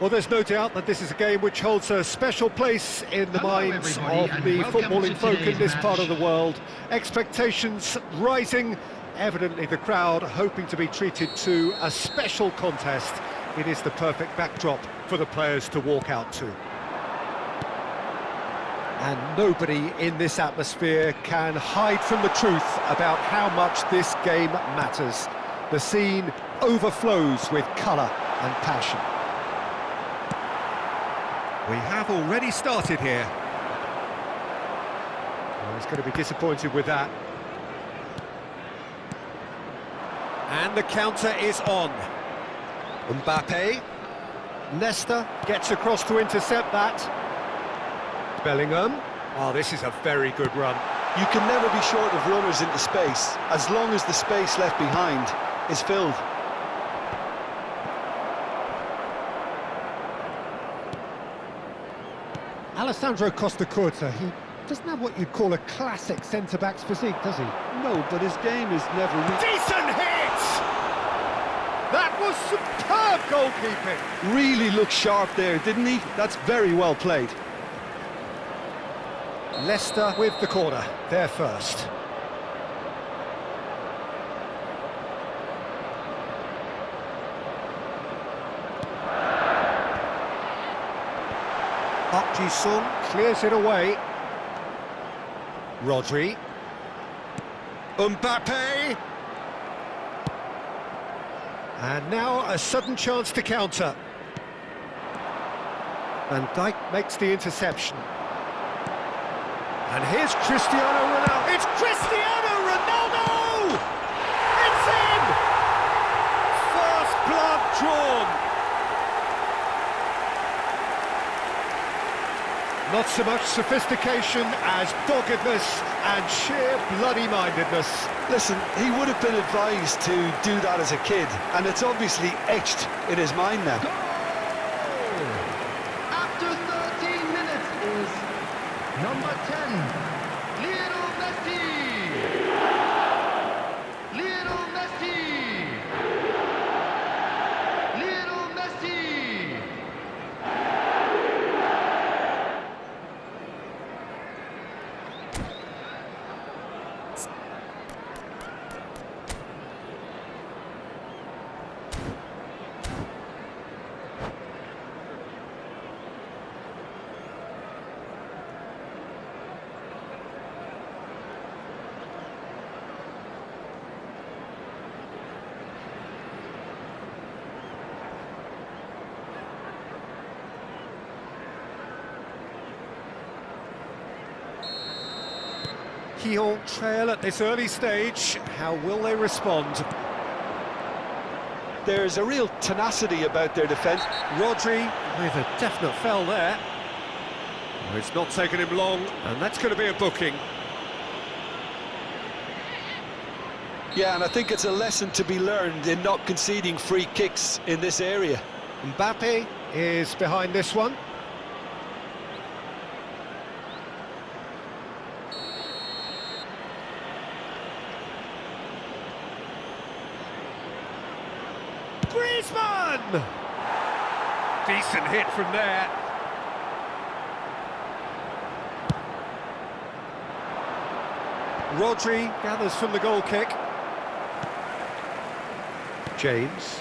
Well, there's no doubt that this is a game which holds a special place in the minds of the footballing folk in this part of the world. Expectations rising, evidently the crowd hoping to be treated to a special contest. It is the perfect backdrop for the players to walk out to. And nobody in this atmosphere can hide from the truth about how much this game matters. The scene overflows with colour and passion. We have already started here. Well, he's going to be disappointed with that. And the counter is on. Mbappe. Leicester gets across to intercept that. Bellingham. Oh, this is a very good run. You can never be short of runners into space, as long as the space left behind is filled. Alessandro Costa-Curta, he doesn't have what you'd call a classic centre-back's physique, does he? No, but his game is never... Decent hit! That was superb goalkeeping! Really looked sharp there, didn't he? That's very well played. Leicester with the corner, they're first. Park Ji-sung clears it away. Rodri. Mbappe. And now a sudden chance to counter. Van Dijk makes the interception. And here's Cristiano Ronaldo. It's Cristiano Ronaldo! It's in! First blood drawn. Not so much sophistication as doggedness and sheer bloody-mindedness. Listen, he would have been advised to do that as a kid, and it's obviously etched in his mind now. Goal! After 13 minutes is number 10, Lionel Messi! Lionel Messi! Lionel Messi! Lyon trail at this early stage. How will they respond? There's a real tenacity about their defence. Rodri with a definite foul there. Oh, it's not taken him long, and that's going to be a booking. Yeah, and I think it's a lesson to be learned in not conceding free kicks in this area. Mbappe is behind this one. Griezmann! Decent hit from there. Rodri gathers from the goal kick. James.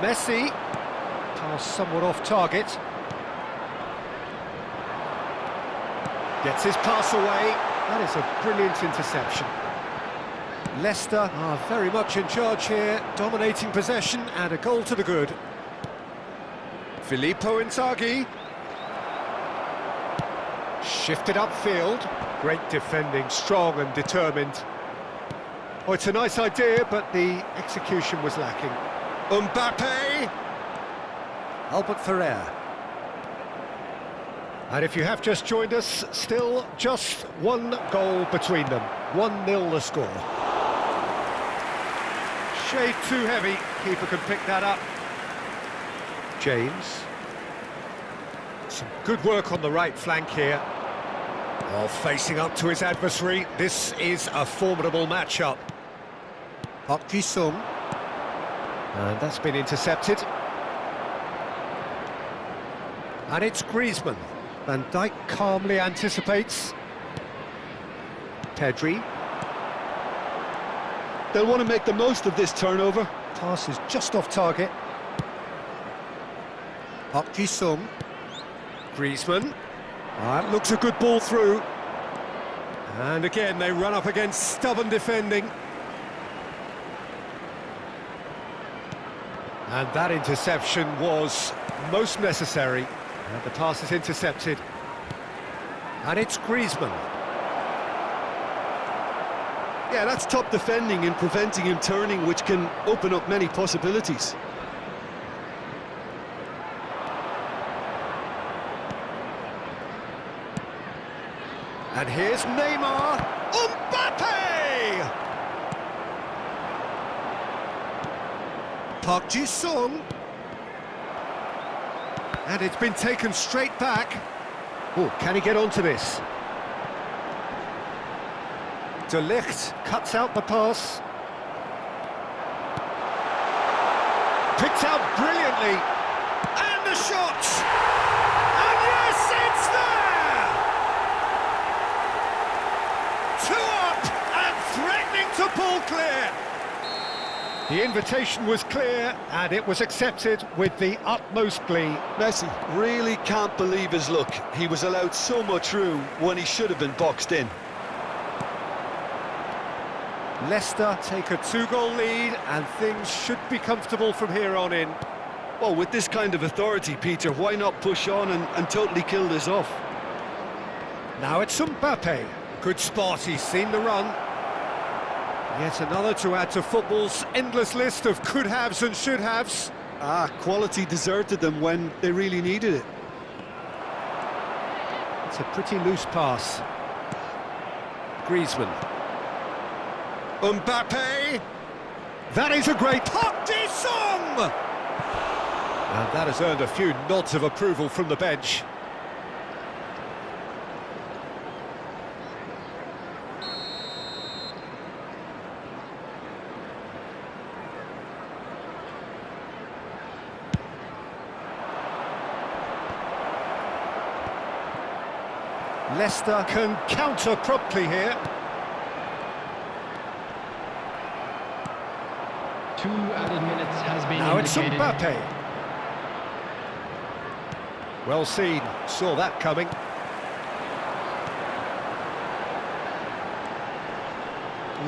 Messi. Pass somewhat off target. Gets his pass away. That is a brilliant interception. Leicester are very much in charge here, dominating possession and a goal to the good. Filippo Inzaghi. Shifted upfield. Great defending, strong and determined. Oh, it's a nice idea, but the execution was lacking. Mbappe! Albert Ferrer. And if you have just joined us, still just one goal between them. 1-0 the score. Shade too heavy, keeper can pick that up. James. Some good work on the right flank here. While facing up to his adversary, this is a formidable matchup. Park Ji-sung. And that's been intercepted. And it's Griezmann. Van Dijk calmly anticipates. Pedri. They'll want to make the most of this turnover. Pass is just off target. Park Ji-sung. Griezmann. That looks a good ball through. And again, they run up against stubborn defending. And that interception was most necessary. And the pass is intercepted. And it's Griezmann. Yeah, that's top defending and preventing him turning, which can open up many possibilities. And here's Neymar. Mbappe! Park Ji-sung. And it's been taken straight back. Oh, can he get onto this? De Ligt cuts out the pass. Picked out brilliantly. And the shot! And yes, it's there! 2 up and threatening to pull clear. The invitation was clear and it was accepted with the utmost glee. Messi really can't believe his luck. He was allowed so much room when he should have been boxed in. Leicester take a 2-goal lead and things should be comfortable from here on in. Well, with this kind of authority, Peter, why not push on and totally kill this off? Now it's Mbappe. Good spot, he's seen the run. Yet another to add to football's endless list of could-haves and should-haves. Quality deserted them when they really needed it. It's a pretty loose pass. Griezmann. Mbappe! That is a great Park Ji-sung! And that has earned a few nods of approval from the bench. Leicester can counter promptly here. 2 added minutes has been Now it's indicated. Mbappe. Well seen, saw that coming.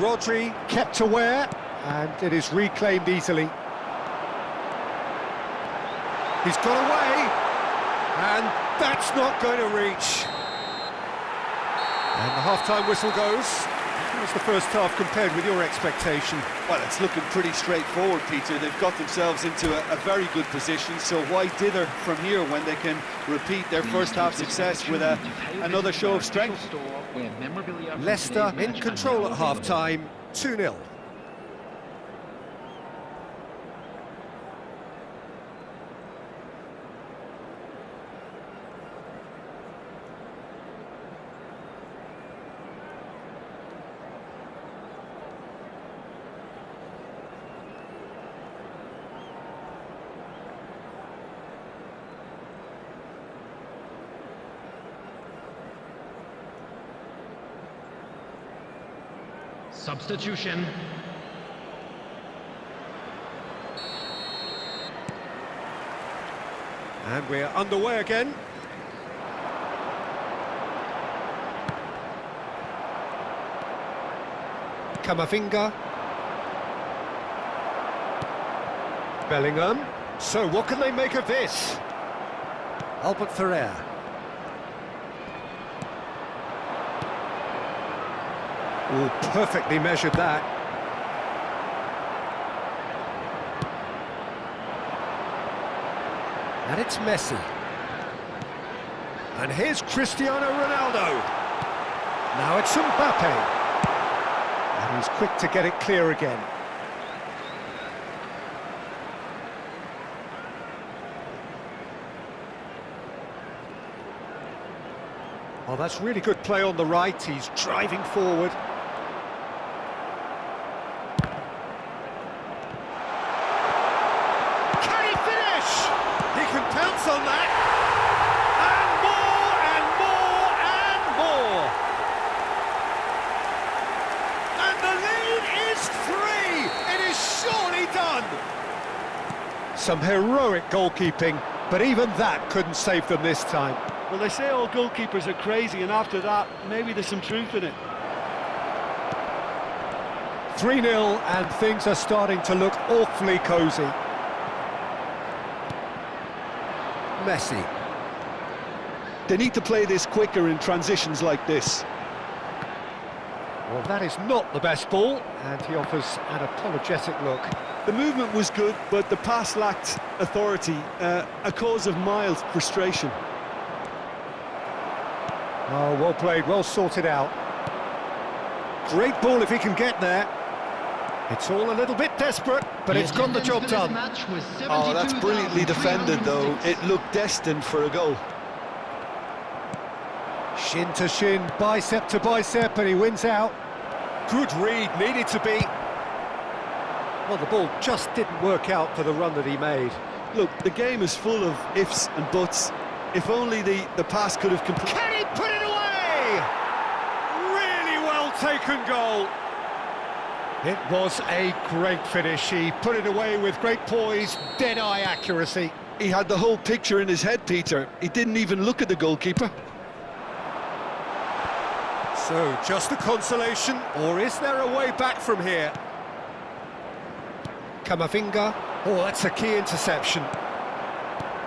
Rodri kept aware, and it is reclaimed easily. He's got away, and that's not going to reach. And the half-time whistle goes. How was the first half compared with your expectation? Well, it's looking pretty straightforward, Peter. They've got themselves into a very good position, so why dither from here when they can repeat their first half success with another show of strength? Leicester in control at half-time, 2-0. Substitution. And we're underway again. Camavinga. Bellingham. So what can they make of this? Albert Ferrer. Oh, perfectly measured that. And it's Messi. And here's Cristiano Ronaldo. Now it's Mbappe. And he's quick to get it clear again. Oh, that's really good play on the right. He's driving forward. Can he finish? He can pounce on that. And more, and more, and more. And the lead is 3. It is surely done. Some heroic goalkeeping, but even that couldn't save them this time. Well, they say all goalkeepers are crazy, and after that, maybe there's some truth in it. 3-0, and things are starting to look awfully cosy. Messi. They need to play this quicker in transitions like this. Well, that is not the best ball, and he offers an apologetic look. The movement was good, but the pass lacked authority, a cause of mild frustration. Oh, well played, well sorted out. Great ball if he can get there. It's all a little bit desperate, but it's got the job done. Oh, that's brilliantly defended, though. It looked destined for a goal. Shin to shin, bicep to bicep, and he wins out. Good read, needed to be. Well, the ball just didn't work out for the run that he made. Look, the game is full of ifs and buts. If only the pass could have completed. Can he put it away? Really well taken goal. It was a great finish. He put it away with great poise, dead-eye accuracy. He had the whole picture in his head, Peter. He didn't even look at the goalkeeper. So, just a consolation, or is there a way back from here? Camavinga. Oh, that's a key interception.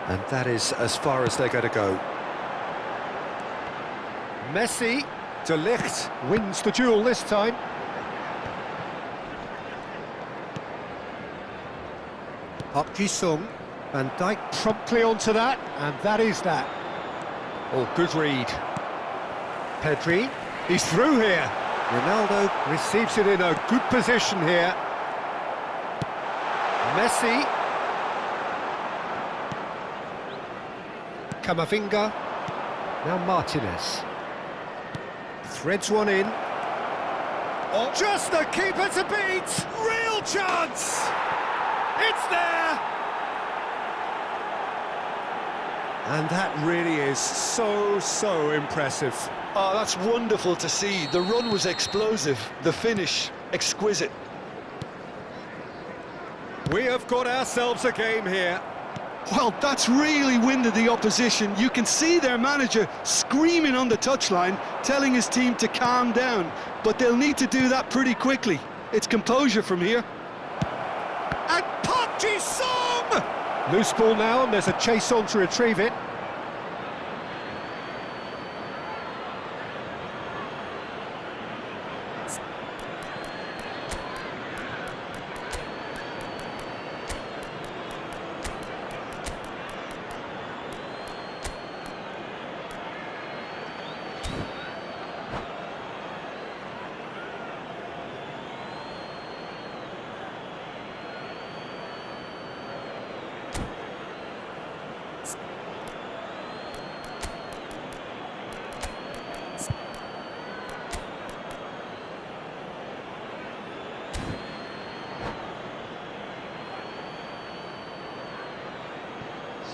And that is as far as they're going to go. Messi, De Ligt wins the duel this time. Park Ji-sung, Van Dijk promptly onto that, and that is that. Oh, good read. Pedri, he's through here. Ronaldo receives it in a good position here. Messi. Camavinga. Now Martinez. Threads one in. Oh, just the keeper to beat! Real chance! It's there! And that really is so impressive. Oh, that's wonderful to see. The run was explosive, the finish exquisite. We have got ourselves a game here. Well, that's really winded the opposition. You can see their manager screaming on the touchline, telling his team to calm down. But they'll need to do that pretty quickly. It's composure from here. And Park Ji-sung! Loose ball now, and there's a chase on to retrieve it.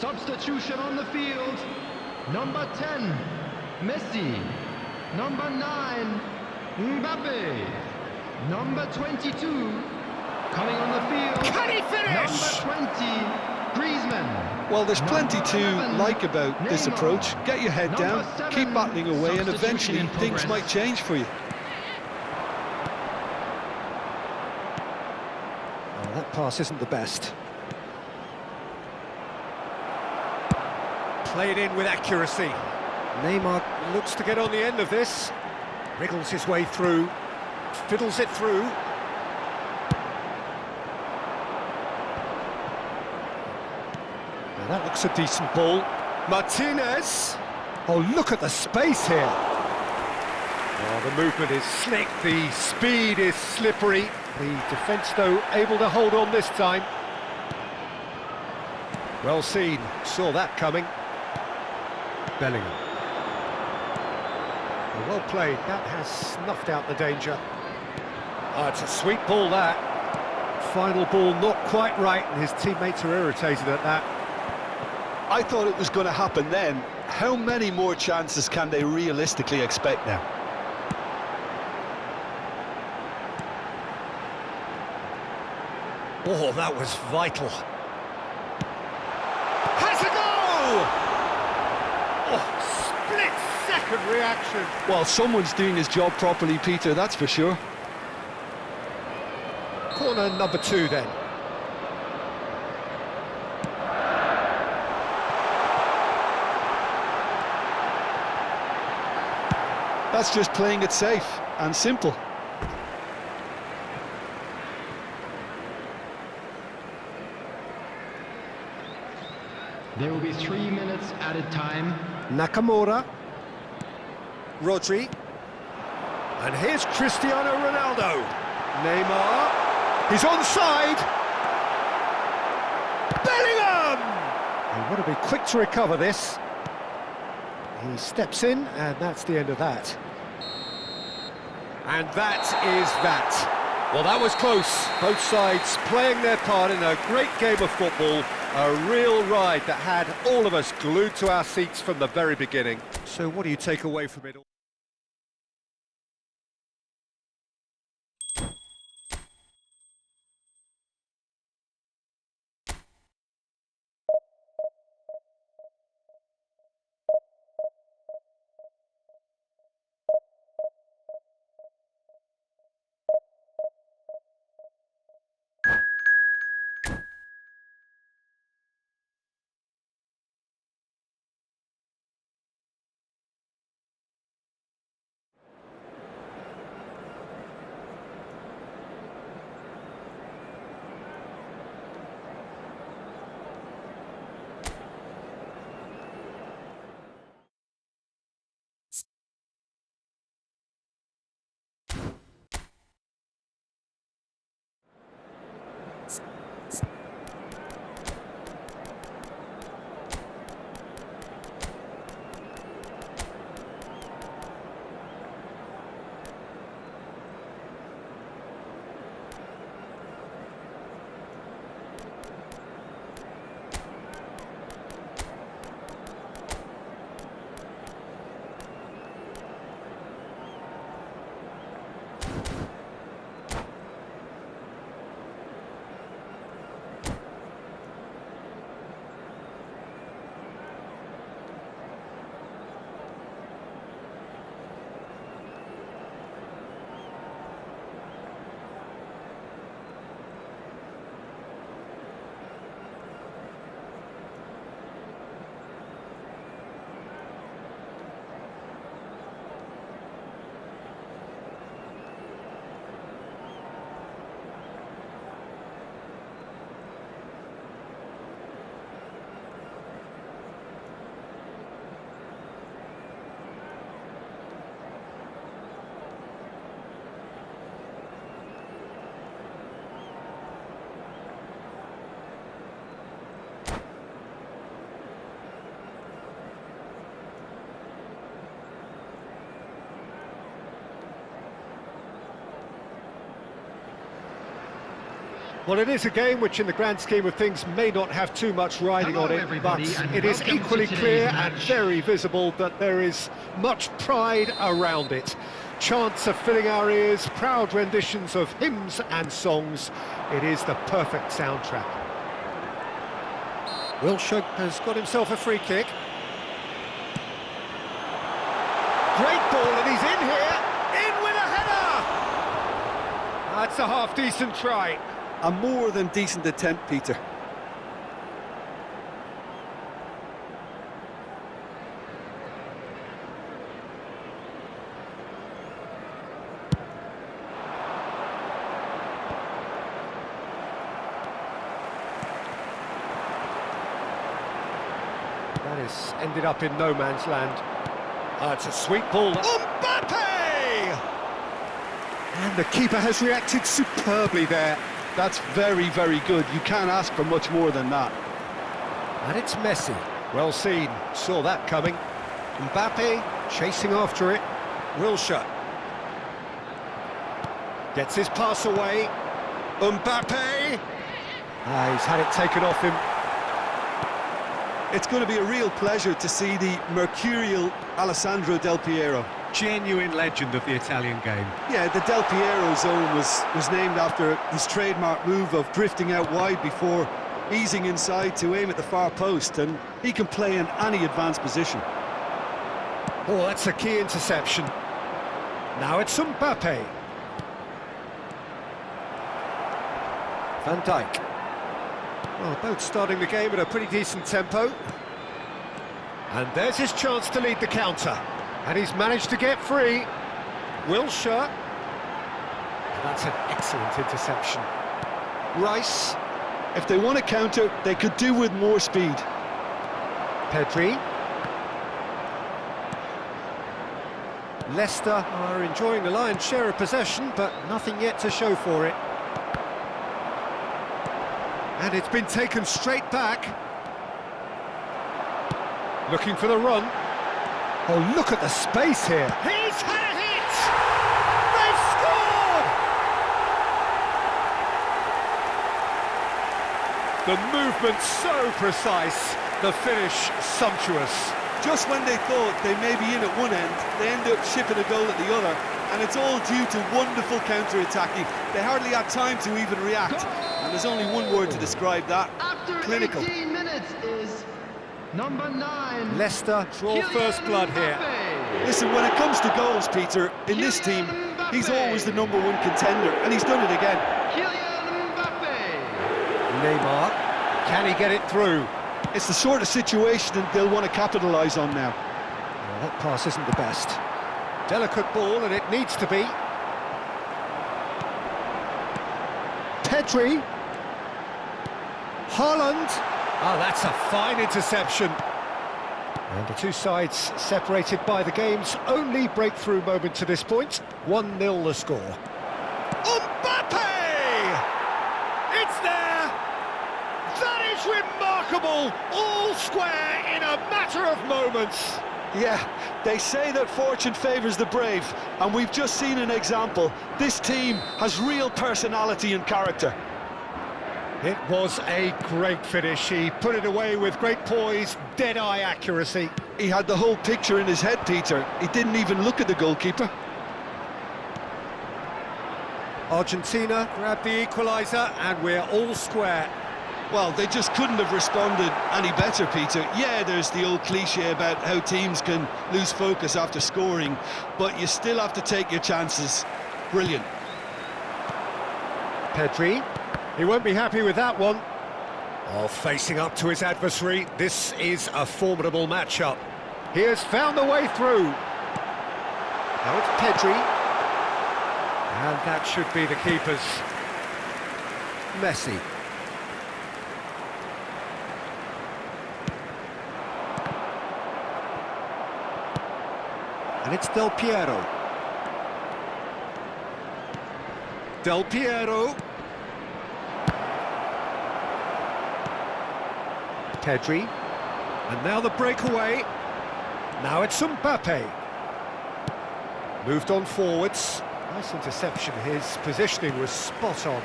Substitution on the field. Number 10, Messi. Number 9, Mbappe. Number 22, coming on the field. Can he finish? Number 20, Griezmann. Well, there's plenty to like about this approach. Get your head down, keep battling away, and eventually things might change for you. Oh, that pass isn't the best. Played in with accuracy. Neymar looks to get on the end of this. Wriggles his way through. Fiddles it through. Now that looks a decent ball. Martinez. Oh, look at the space here. Oh, the movement is slick. The speed is slippery. The defence, though, able to hold on this time. Well seen. Saw that coming. Bellingham. Well played, that has snuffed out the danger. Oh, it's a sweet ball, that. final ball not quite right, and his teammates are irritated at that. I thought it was going to happen then. How many more chances can they realistically expect now? Oh, that was vital. Has a goal! Oh, split-second reaction. Well, someone's doing his job properly, Peter, that's for sure. Corner number 2 then. That's just playing it safe and simple. There will be 3 minutes added time. Nakamura. Rodri. And here's Cristiano Ronaldo. Neymar. He's onside. Bellingham! They want to be quick to recover this. He steps in, and that's the end of that. And that is that. Well, that was close. Both sides playing their part in a great game of football. A real ride that had all of us glued to our seats from the very beginning. So what do you take away from it all? Well, it is a game which, in the grand scheme of things, may not have too much riding Hello, on it, but everybody, and it is welcome equally to clear today's and match. very visible that there is much pride around it. Chants are filling our ears, proud renditions of hymns and songs. It is the perfect soundtrack. Wilshere has got himself a free kick. Great ball, and he's in here. In with a header! That's a half-decent try. A more than decent attempt, Peter. That has ended up in no man's land. It's a sweet ball. Mbappe! And the keeper has reacted superbly there. That's very, very good. You can't ask for much more than that. And it's Messi. Well seen. Saw that coming. Mbappe chasing after it. Wilshere gets his pass away. Mbappe! He's had it taken off him. It's going to be a real pleasure to see the mercurial Alessandro Del Piero. Genuine legend of the Italian game. Yeah, the Del Piero zone was named after his trademark move of drifting out wide before easing inside to aim at the far post, and he can play in any advanced position. Oh, that's a key interception. Now it's Mbappe. Van Dijk. Well, both starting the game at a pretty decent tempo. And there's his chance to lead the counter. And he's managed to get free. Wilshere. That's an excellent interception. Rice. If they want to counter, they could do with more speed. Pedri. Leicester are enjoying the lion's share of possession, but nothing yet to show for it. And it's been taken straight back. Looking for the run. Oh, look at the space here. He's had a hit! They've scored! The movement so precise, the finish sumptuous. Just when they thought they may be in at one end, they end up shipping a goal at the other, and it's all due to wonderful counter-attacking. They hardly had time to even react, and there's only one word to describe that: After clinical. 18 minutes is number 9. Leicester draw first blood here. Listen, when it comes to goals, Peter, in this team, he's always the #1 contender, and he's done it again. Neymar, can he get it through? It's the sort of situation that they'll want to capitalise on now. Oh, that pass isn't the best. Delicate ball, and it needs to be. Pedri. Haaland. Oh, that's a fine interception. And the two sides separated by the game's only breakthrough moment to this point. 1-0 the score. Mbappe! It's there! That is remarkable! All square in a matter of moments. Yeah, they say that fortune favours the brave, and we've just seen an example. This team has real personality and character. It was a great finish. He put it away with great poise, dead-eye accuracy. He had the whole picture in his head, Peter. He didn't even look at the goalkeeper. Argentina grabbed the equaliser, and we're all square. Well, they just couldn't have responded any better, Peter. Yeah, there's the old cliche about how teams can lose focus after scoring, but you still have to take your chances. Brilliant. Pedri. He won't be happy with that one. Oh, facing up to his adversary, this is a formidable matchup. He has found the way through. Now it's Pedri. And that should be the keeper's. Messi. And it's Del Piero. Del Piero. Pedri. And now the breakaway. Now it's Mbappe. Moved on forwards. Nice interception. His positioning was spot on.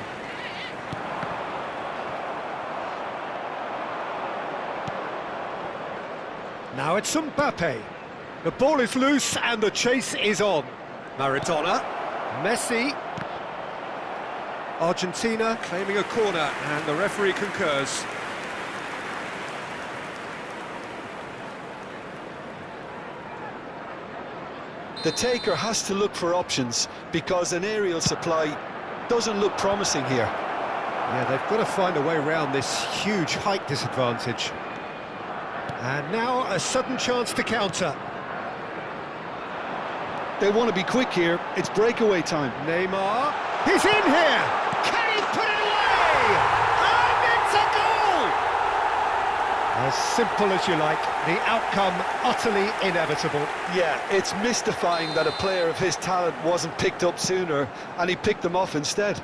Now it's Mbappe. The ball is loose and the chase is on. Maradona. Messi. Argentina claiming a corner, and the referee concurs. The taker has to look for options because an aerial supply doesn't look promising here. Yeah, they've got to find a way around this huge height disadvantage. And now a sudden chance to counter. They want to be quick here. It's breakaway time. Neymar. He's in here! Can he put it away? And it's a goal! As simple as you like, the outcome utterly inevitable. Yeah, it's mystifying that a player of his talent wasn't picked up sooner, and he picked them off instead.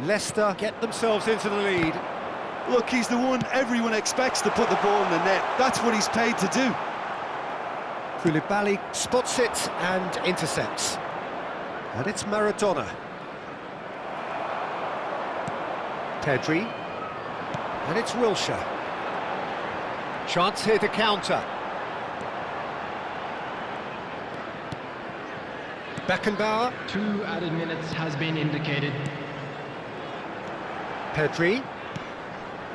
Leicester get themselves into the lead. Look, he's the one everyone expects to put the ball in the net. That's what he's paid to do. Koulibaly spots it and intercepts. And it's Maradona. Pedri. And it's Wilshere. Chance here to counter. Beckenbauer. 2 added minutes has been indicated. Pedri.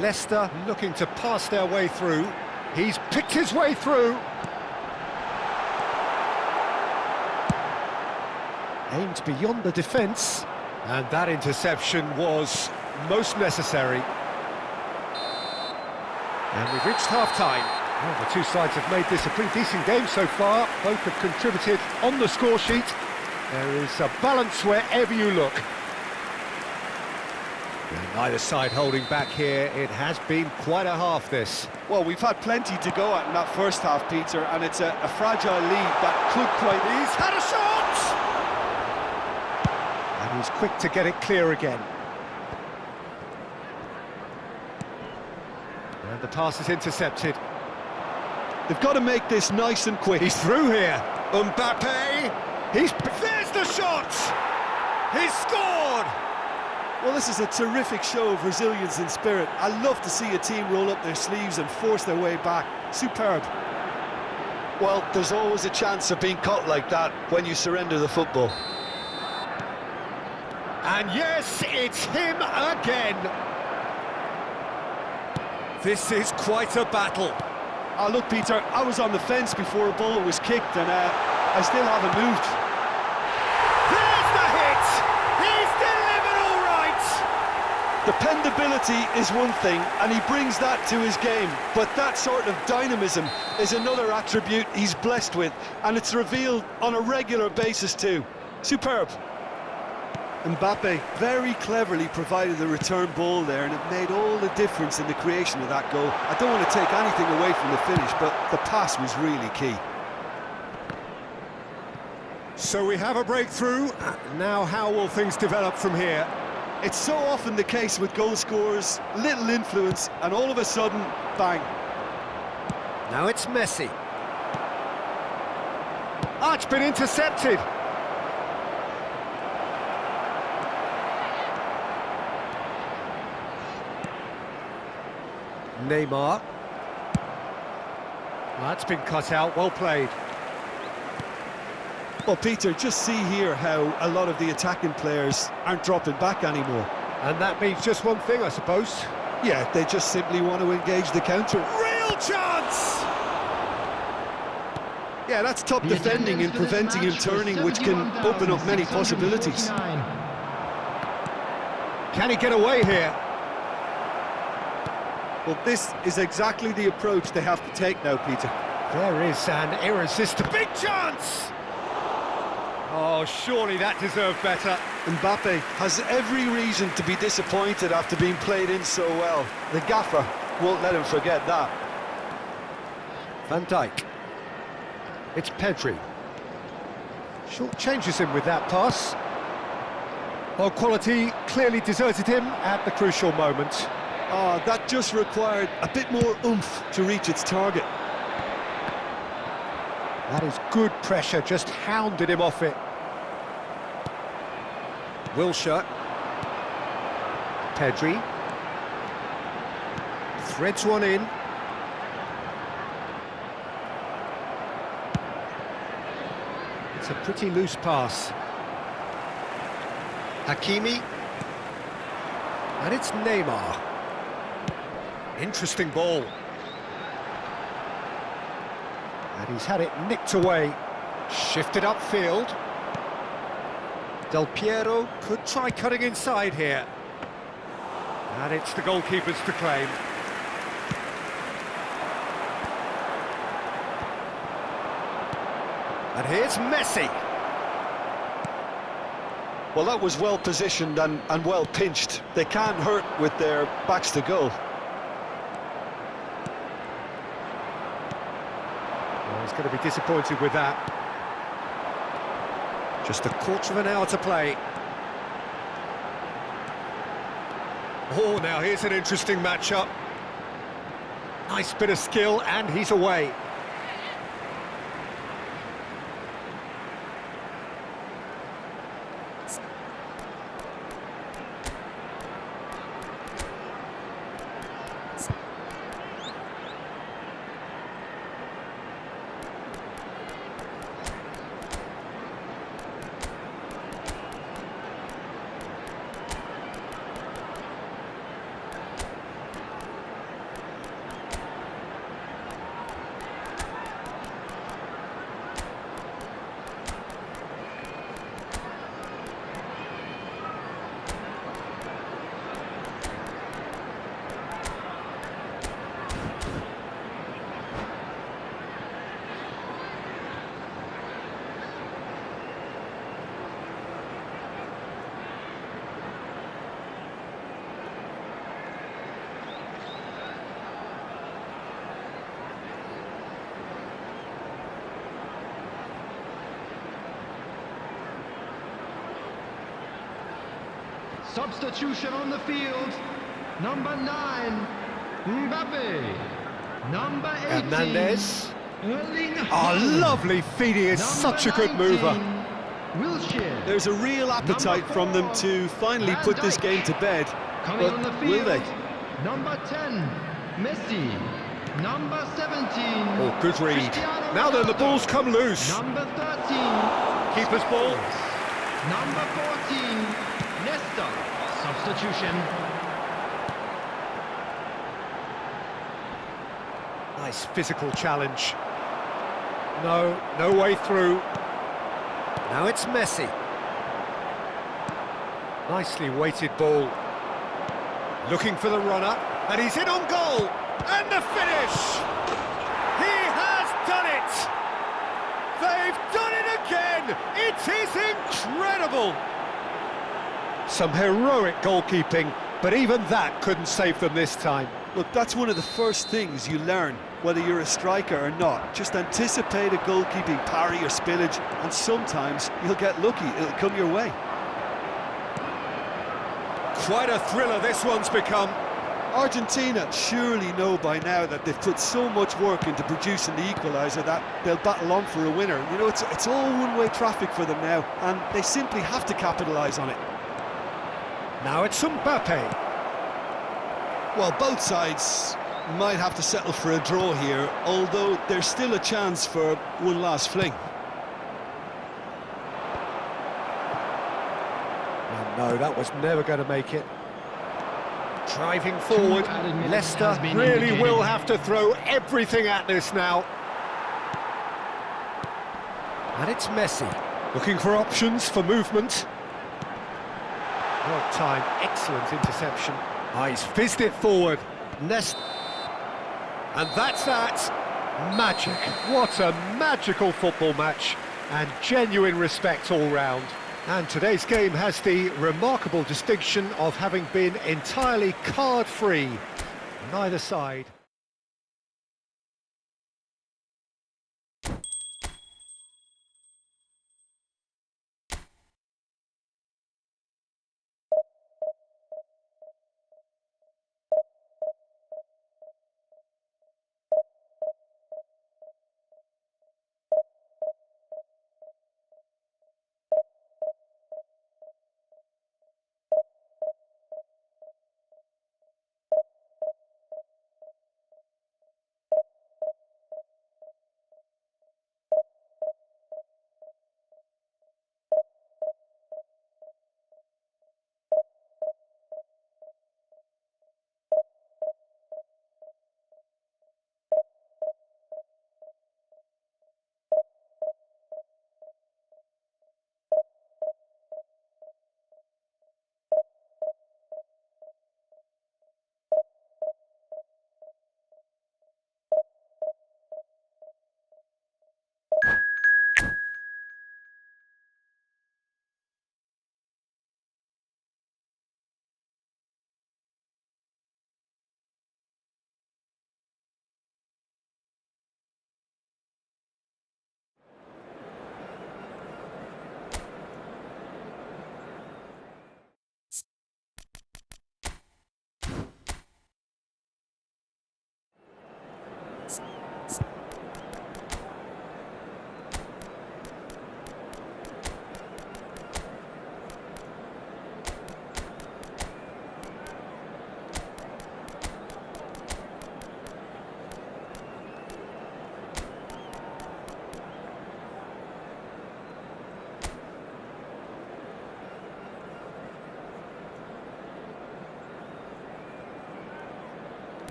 Leicester looking to pass their way through. He's picked his way through. Aimed beyond the defence. And that interception was most necessary. And we've reached half-time. Well, the two sides have made this a pretty decent game so far. Both have contributed on the score sheet. There is a balance wherever you look. And neither side holding back here. It has been quite a half, this. Well, we've had plenty to go at in that first half, Peter, and it's a fragile lead that could quite... He's had a shot! And he's quick to get it clear again. And the pass is intercepted. They've got to make this nice and quick. He's through here. Mbappe. There's the shot! He's scored! Well, this is a terrific show of resilience and spirit. I love to see a team roll up their sleeves and force their way back. Superb. Well, there's always a chance of being caught like that when you surrender the football. And yes, it's him again. This is quite a battle. Oh, look, Peter, I was on the fence before a ball was kicked, and I still haven't moved. There's the hit! He's delivered all right! Dependability is one thing, and he brings that to his game, but that sort of dynamism is another attribute he's blessed with, and it's revealed on a regular basis too. Superb. Mbappe very cleverly provided the return ball there, and it made all the difference in the creation of that goal. I don't want to take anything away from the finish, but the pass was really key. So we have a breakthrough. Now how will things develop from here? It's so often the case with goal scorers, little influence, and all of a sudden, bang. Now it's Messi. Ah, it's been intercepted. Neymar. That's been cut out, well played. Well, Peter, just see here how a lot of the attacking players aren't dropping back anymore. And that means just one thing, I suppose. Yeah, they just simply want to engage the counter. Real chance! Yeah, that's top defending and preventing him turning, which can open up many possibilities. Can he get away here? Well, this is exactly the approach they have to take now, Peter. There is an irresistible big chance! Oh, surely that deserved better. Mbappe has every reason to be disappointed after being played in so well. The gaffer won't let him forget that. Van Dijk. It's Pedri. Short changes him with that pass. Well, quality clearly deserted him at the crucial moment. Oh, that just required a bit more oomph to reach its target. That is good pressure, just hounded him off it. Wilshere. Pedri. Threads one in. It's a pretty loose pass. Hakimi. And it's Neymar. Interesting ball. And he's had it nicked away. Shifted upfield. Del Piero could try cutting inside here. And it's the goalkeepers to claim. And here's Messi. Well, that was well positioned and well pinched. They can't hurt with their backs to goal. Well, he's going to be disappointed with that. Just a quarter of an hour to play. Oh, now here's an interesting matchup. Nice bit of skill, and he's away. Substitution on the field. Number 9, Mbappe. Number 18, Hernandez. Erling Oh, Haaland. lovely feet, he is such a good mover. Wilshere. There's a real appetite from them to finally Van put this Dijk. game to bed. Coming But on the will field. they? Number 10, Messi. Number 17. Oh, good read. Cristiano Now then, the Ronaldo. ball's come loose. Number 13. Keeper's ball. Number 14, Nesta. Substitution. Nice physical challenge. No way through. Now it's Messi. Nicely weighted ball. Looking for the runner, and he's in on goal. And the finish! He has done it! They've done it again! It is incredible! Some heroic goalkeeping, but even that couldn't save them this time. Look, that's one of the first things you learn, whether you're a striker or not. Just anticipate a goalkeeping parry or spillage, and sometimes you'll get lucky, it'll come your way. Quite a thriller this one's become. Argentina surely know by now that they've put so much work into producing the equaliser that they'll battle on for a winner. You know, it's all one-way traffic for them now, and they simply have to capitalise on it. Now it's Mbappe. Well, both sides might have to settle for a draw here, although there's still a chance for one last fling. Oh, no, that was never going to make it. Driving forward, added minutes Leicester has been really indicated. will have to throw everything at this now. And it's Messi, looking for options for movement. Well timed, excellent interception. Oh, he's fizzed it forward. Nest. And that's that. Magic. What a magical football match. And genuine respect all round. And today's game has the remarkable distinction of having been entirely card-free. Neither side.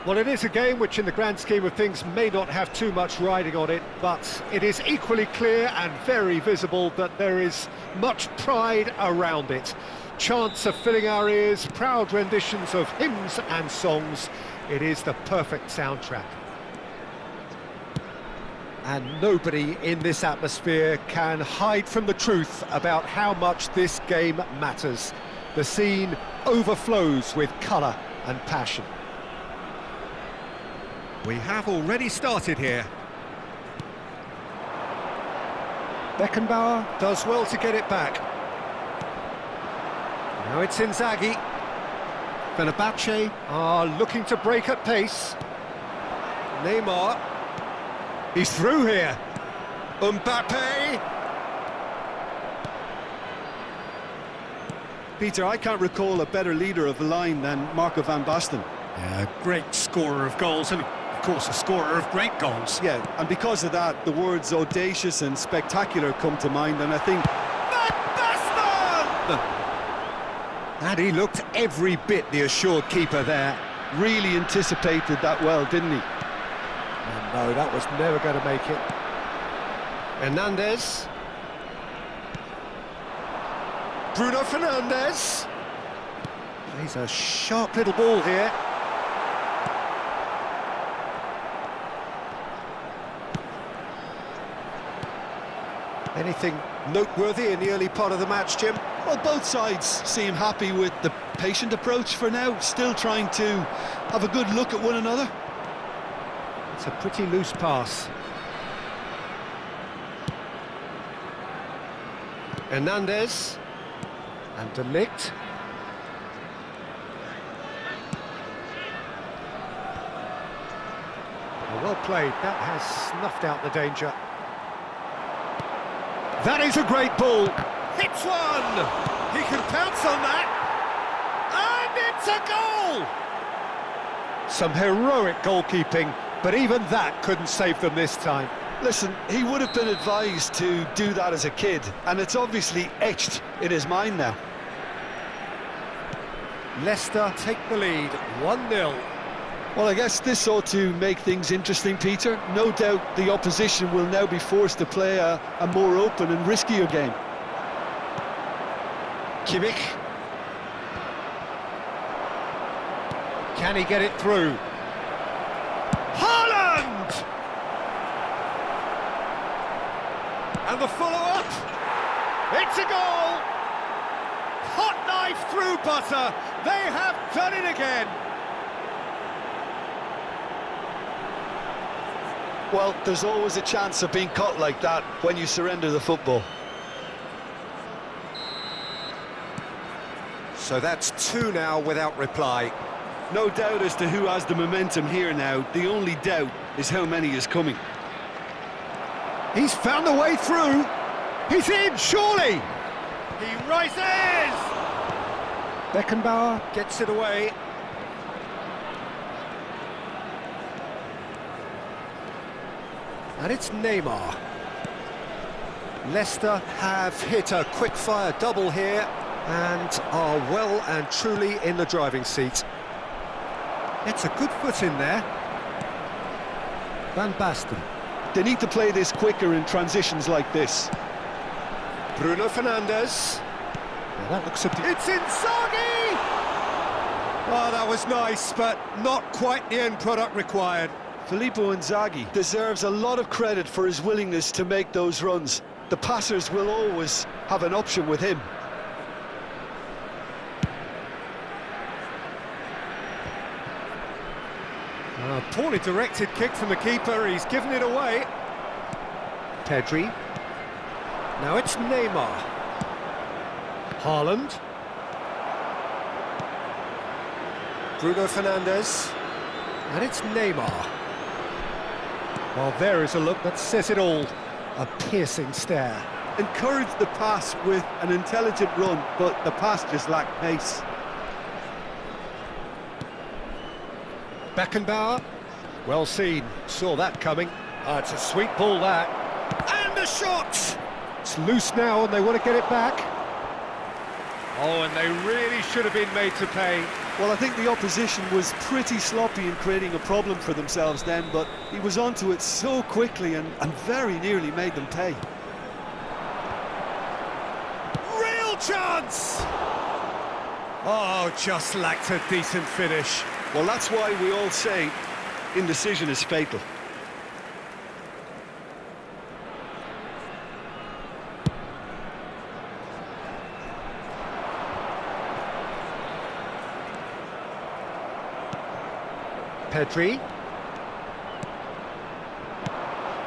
Well, it is a game which in the grand scheme of things may not have too much riding on it, but it is equally clear and very visible that there is much pride around it. Chants are filling our ears, proud renditions of hymns and songs. It is the perfect soundtrack. And nobody in this atmosphere can hide from the truth about how much this game matters. The scene overflows with colour and passion. We have already started here. Beckenbauer does well to get it back. Now it's Inzaghi. Fenerbahce are looking to break at pace. Neymar. He's through here. Mbappe. Peter, I can't recall a better leader of the line than Marco van Basten. Yeah, great scorer of goals and, of course, a scorer of great goals. Yeah, and because of that, the words audacious and spectacular come to mind, and I think... Van Basten! And he looked every bit the assured keeper there. Really anticipated that well, didn't he? And no, that was never going to make it. Hernandez. Bruno Fernandes. He's a sharp little ball here. Anything noteworthy in the early part of the match, Jim? Well, both sides seem happy with the patient approach for now, still trying to have a good look at one another. It's a pretty loose pass. Hernandez. And De Ligt. Well played, that has snuffed out the danger. That is a great ball. Hits one! He can pounce on that. And it's a goal! Some heroic goalkeeping, but even that couldn't save them this time. Listen, he would have been advised to do that as a kid, and it's obviously etched in his mind now. Leicester take the lead, 1-0. Well, I guess this ought to make things interesting, Peter. No doubt the opposition will now be forced to play a more open and riskier game. Kimmich. Can he get it through? Haaland! And the follow-up. It's a goal! Hot knife through butter. They have done it again. Well, there's always a chance of being caught like that when you surrender the football. So that's 2 now without reply. No doubt as to who has the momentum here now. The only doubt is how many is coming. He's found a way through. He's in, surely. He rises. Beckenbauer gets it away. And it's Neymar. Leicester have hit a quick-fire double here and are well and truly in the driving seat. It's a good foot in there. Van Basten. They need to play this quicker in transitions like this. Bruno Fernandes. Well, that looks it's Inzaghi! Oh, that was nice, but not quite the end product required. Filippo Inzaghi deserves a lot of credit for his willingness to make those runs. The passers will always have an option with him. A poorly directed kick from the keeper, he's given it away. Pedri. Now it's Neymar. Haaland. Bruno Fernandes. And it's Neymar. Well, there is a look that says it all. A piercing stare. Encouraged the pass with an intelligent run, but the pass just lacked pace. Beckenbauer. Well seen. Saw that coming. It's a sweet ball, that. And a shot! It's loose now and they want to get it back. Oh, and they really should have been made to pay. Well, I think the opposition was pretty sloppy in creating a problem for themselves then, but he was onto it so quickly and very nearly made them pay. Real chance! Oh, just lacked a decent finish. Well, that's why we all say indecision is fatal. Pedri.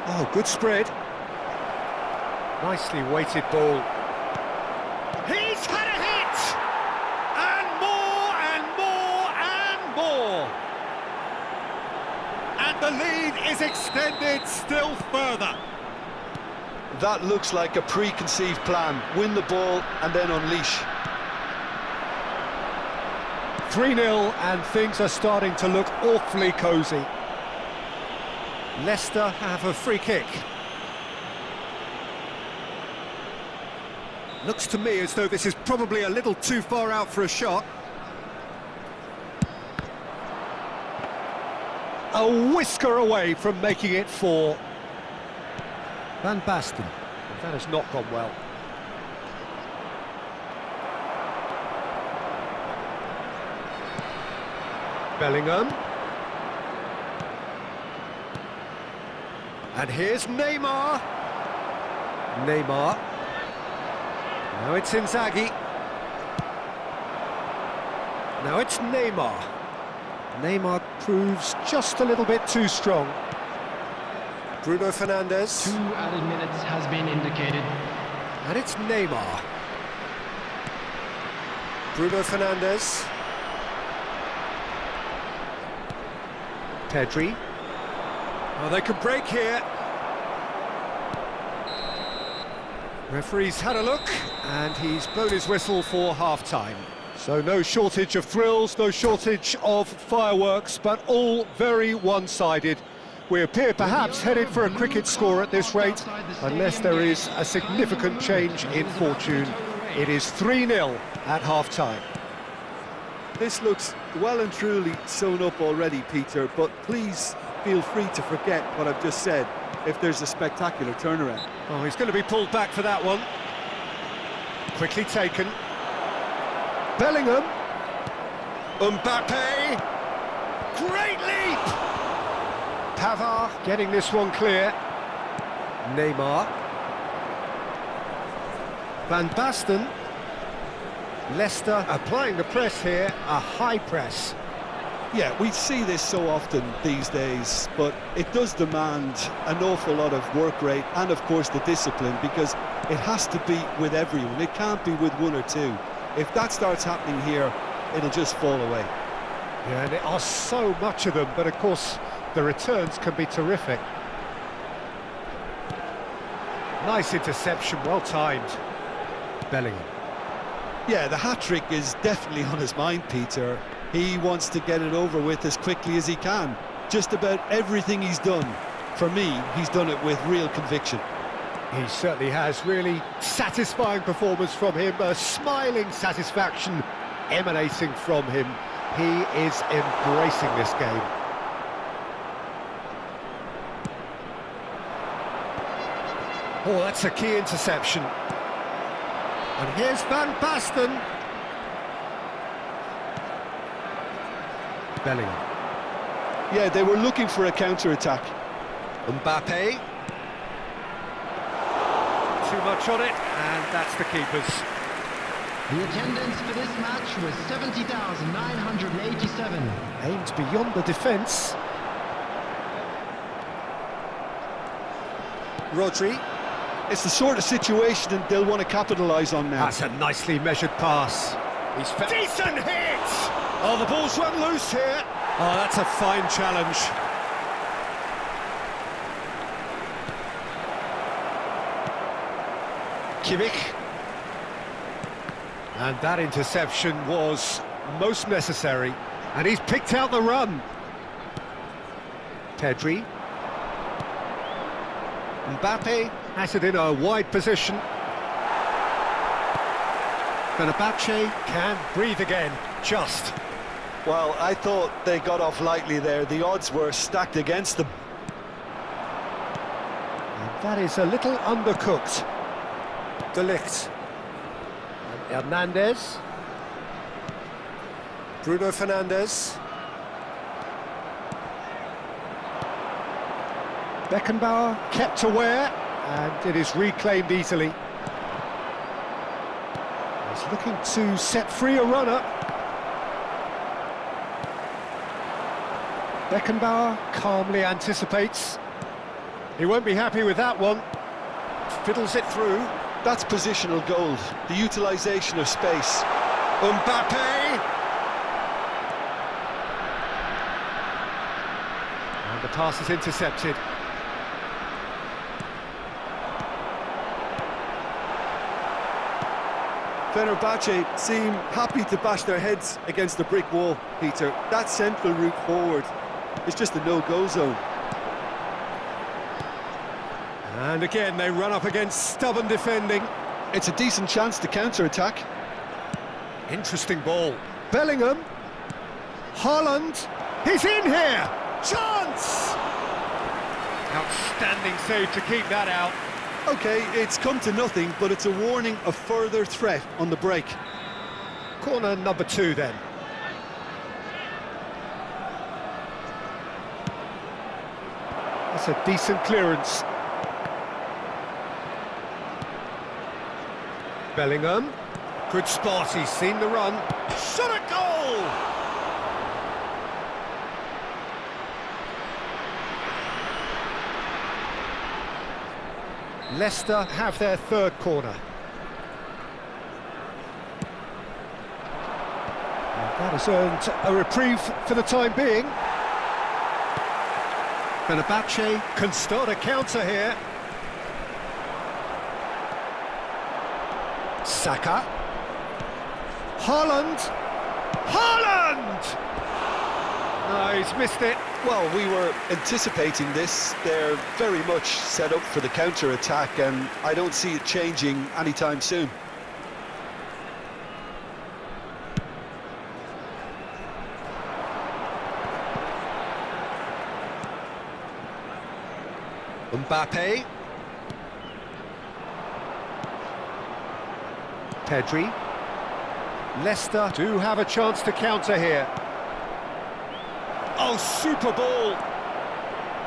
Oh, good spread. Nicely weighted ball. He's had a hit! And more, and more, and more! And the lead is extended still further. That looks like a preconceived plan. Win the ball and then unleash. 3-0, and things are starting to look awfully cosy. Leicester have a free kick. Looks to me as though this is probably a little too far out for a shot. A whisker away from making it 4. Van Basten. That has not gone well. Bellingham. And here's Neymar. Neymar. Now it's Inzaghi. Now it's Neymar. Neymar proves just a little bit too strong. Bruno Fernandes. 2 added minutes has been indicated. And it's Neymar. Bruno Fernandes. Pedri. Oh, they can break here. Referee's had a look, and he's blown his whistle for half-time. So no shortage of thrills, no shortage of fireworks, but all very one-sided. We appear perhaps headed for a cricket score at this rate, unless there is a significant change in fortune. It is 3-0 at half-time. This looks well and truly sewn up already, Peter, but please feel free to forget what I've just said if there's a spectacular turnaround. Oh, he's going to be pulled back for that one. Quickly taken. Bellingham. Mbappe. Great leap! Pavard getting this one clear. Neymar. Van Basten. Leicester applying the press here, a high press. Yeah, we see this so often these days, but it does demand an awful lot of work rate and, of course, the discipline, because it has to be with everyone. It can't be with one or two. If that starts happening here, it'll just fall away. Yeah, and there are so much of them, but of course the returns can be terrific. Nice interception, well timed. Bellingham. Yeah, the hat-trick is definitely on his mind, Peter. He wants to get it over with as quickly as he can. Just about everything he's done, for me, he's done it with real conviction. He certainly has. Really satisfying performance from him, a smiling satisfaction emanating from him. He is embracing this game. Oh, that's a key interception. And here's Van Basten. Bellingham. Yeah, they were looking for a counter-attack. Mbappe. Too much on it, and that's the keeper's. The attendance for this match was 70,987. Aimed beyond the defence. Rodri. It's the sort of situation that they'll want to capitalise on now. That's a nicely measured pass. He's decent hit! Oh, the ball's run loose here. Oh, that's a fine challenge. Kimmich. And that interception was most necessary. And he's picked out the run. Pedri. Mbappe has it in a wide position. Fenerbahce can breathe again, just. Well, I thought they got off lightly there. The odds were stacked against them. And that is a little undercooked. De Ligt. And Hernandez. Bruno Fernandes. Beckenbauer kept aware, and it is reclaimed easily. He's looking to set free a runner. Beckenbauer calmly anticipates. He won't be happy with that one. Fiddles it through. That's positional gold, the utilisation of space. Mbappe! And the pass is intercepted. Fenerbahce seem happy to bash their heads against the brick wall, Peter. That central route forward is just a no-go zone. And again, they run up against stubborn defending. It's a decent chance to counter-attack. Interesting ball. Bellingham. Haaland. He's in here! Chance! Outstanding save to keep that out. OK, it's come to nothing, but it's a warning of further threat on the break. Corner number 2 then. That's a decent clearance. Bellingham. Good spot, he's seen the run. Shot a goal! Leicester have their third corner. And that has earned a reprieve for the time being. Fenerbahce can start a counter here. Saka. Haaland! Haaland! No, he's missed it. Well, we were anticipating this. They're very much set up for the counter-attack, and I don't see it changing anytime soon. Mbappe. Pedri. Leicester do have a chance to counter here. Oh, super ball!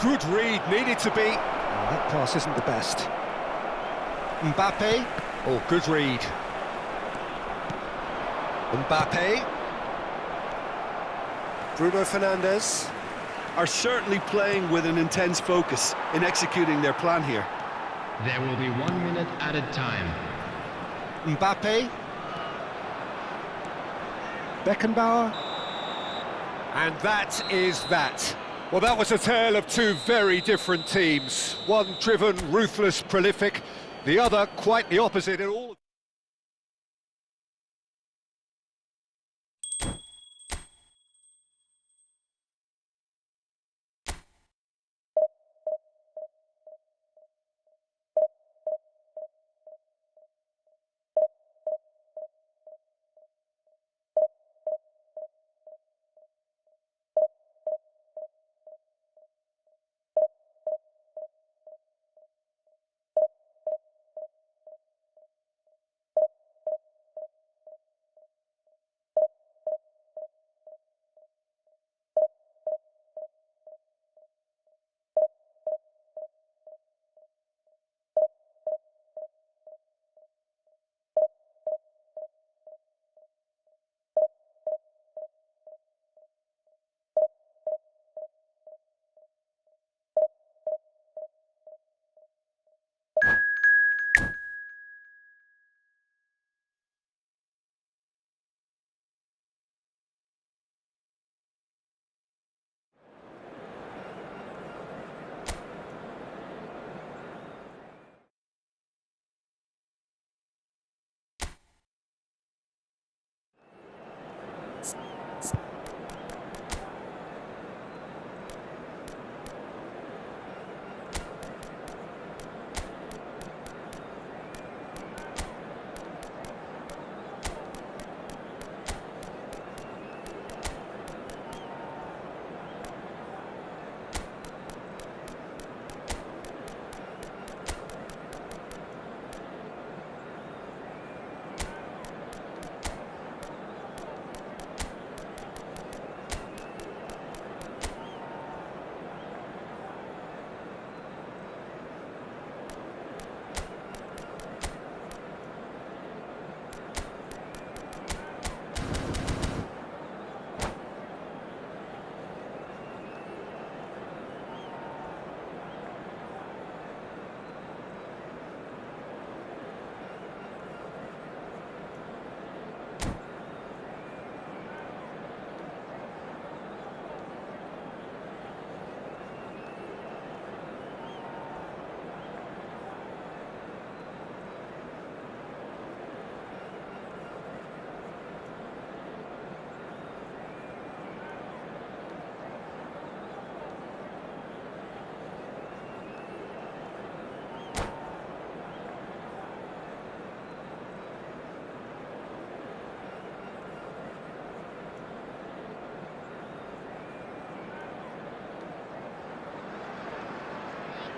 Good read, needed to be. Oh, that pass isn't the best. Mbappe. Oh, good read. Mbappe. Bruno Fernandes. Are certainly playing with an intense focus in executing their plan here. There will be 1 minute added time. Mbappe. Beckenbauer. And that is that. Well, that was a tale of two very different teams. One driven, ruthless, prolific. The other quite the opposite in all.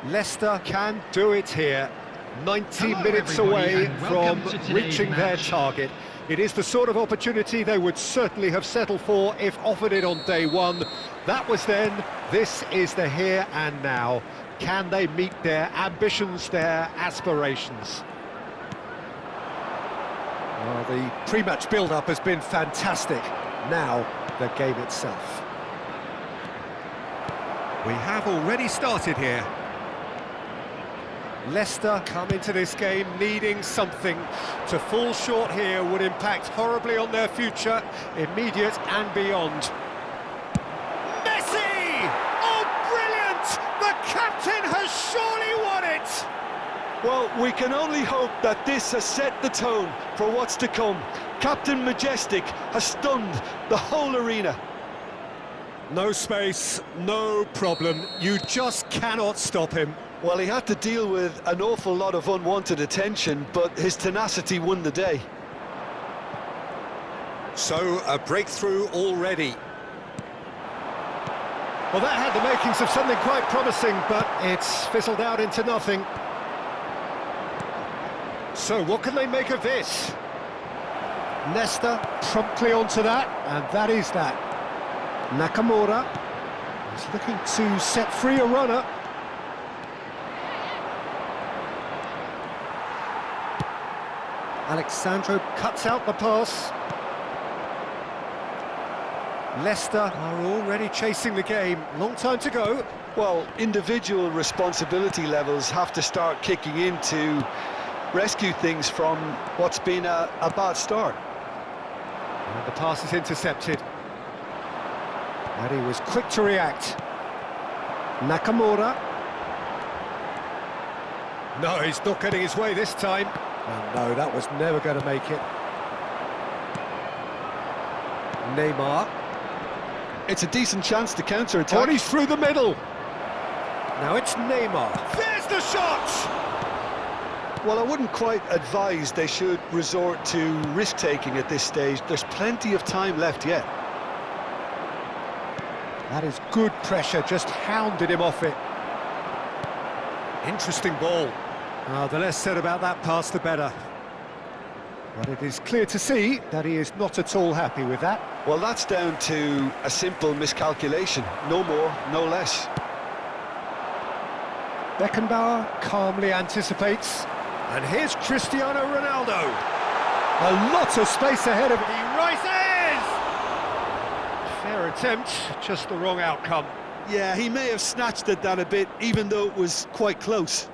Leicester can do it here. 90 Hello, minutes everybody, away and from welcome to today's reaching their match. target. It is the sort of opportunity they would certainly have settled for if offered it on day one. That was then, this is the here and now. Can they meet their ambitions, their aspirations? Well, the pre-match build-up has been fantastic. Now, the game itself. We have already started here. Leicester come into this game needing something. To fall short here would impact horribly on their future, immediate and beyond. Messi! Oh, brilliant! The captain has surely won it! Well, we can only hope that this has set the tone for what's to come. Captain Majestic has stunned the whole arena. No space, no problem. You just cannot stop him. Well, he had to deal with an awful lot of unwanted attention, but his tenacity won the day. So, a breakthrough already. Well, that had the makings of something quite promising, but it's fizzled out into nothing. So, what can they make of this? Leicester promptly onto that, and that is that. Nakamura is looking to set free a runner. Alexandro cuts out the pass. Leicester are already chasing the game. Long time to go. Well, individual responsibility levels have to start kicking in to rescue things from what's been a bad start. And the pass is intercepted. And he was quick to react. Nakamura. No, he's not getting his way this time. And no, that was never going to make it. Neymar. It's a decent chance to counter-attack. Oh, he's through the middle. Now it's Neymar. There's the shot! Well, I wouldn't quite advise they should resort to risk-taking at this stage. There's plenty of time left yet. That is good pressure, just hounded him off it. Interesting ball. The less said about that pass, the better. But it is clear to see that he is not at all happy with that. Well, that's down to a simple miscalculation. No more, no less. Beckenbauer calmly anticipates. And here's Cristiano Ronaldo. A lot of space ahead of him. He rises! Fair attempt, just the wrong outcome. Yeah, he may have snatched at that a bit, even though it was quite close.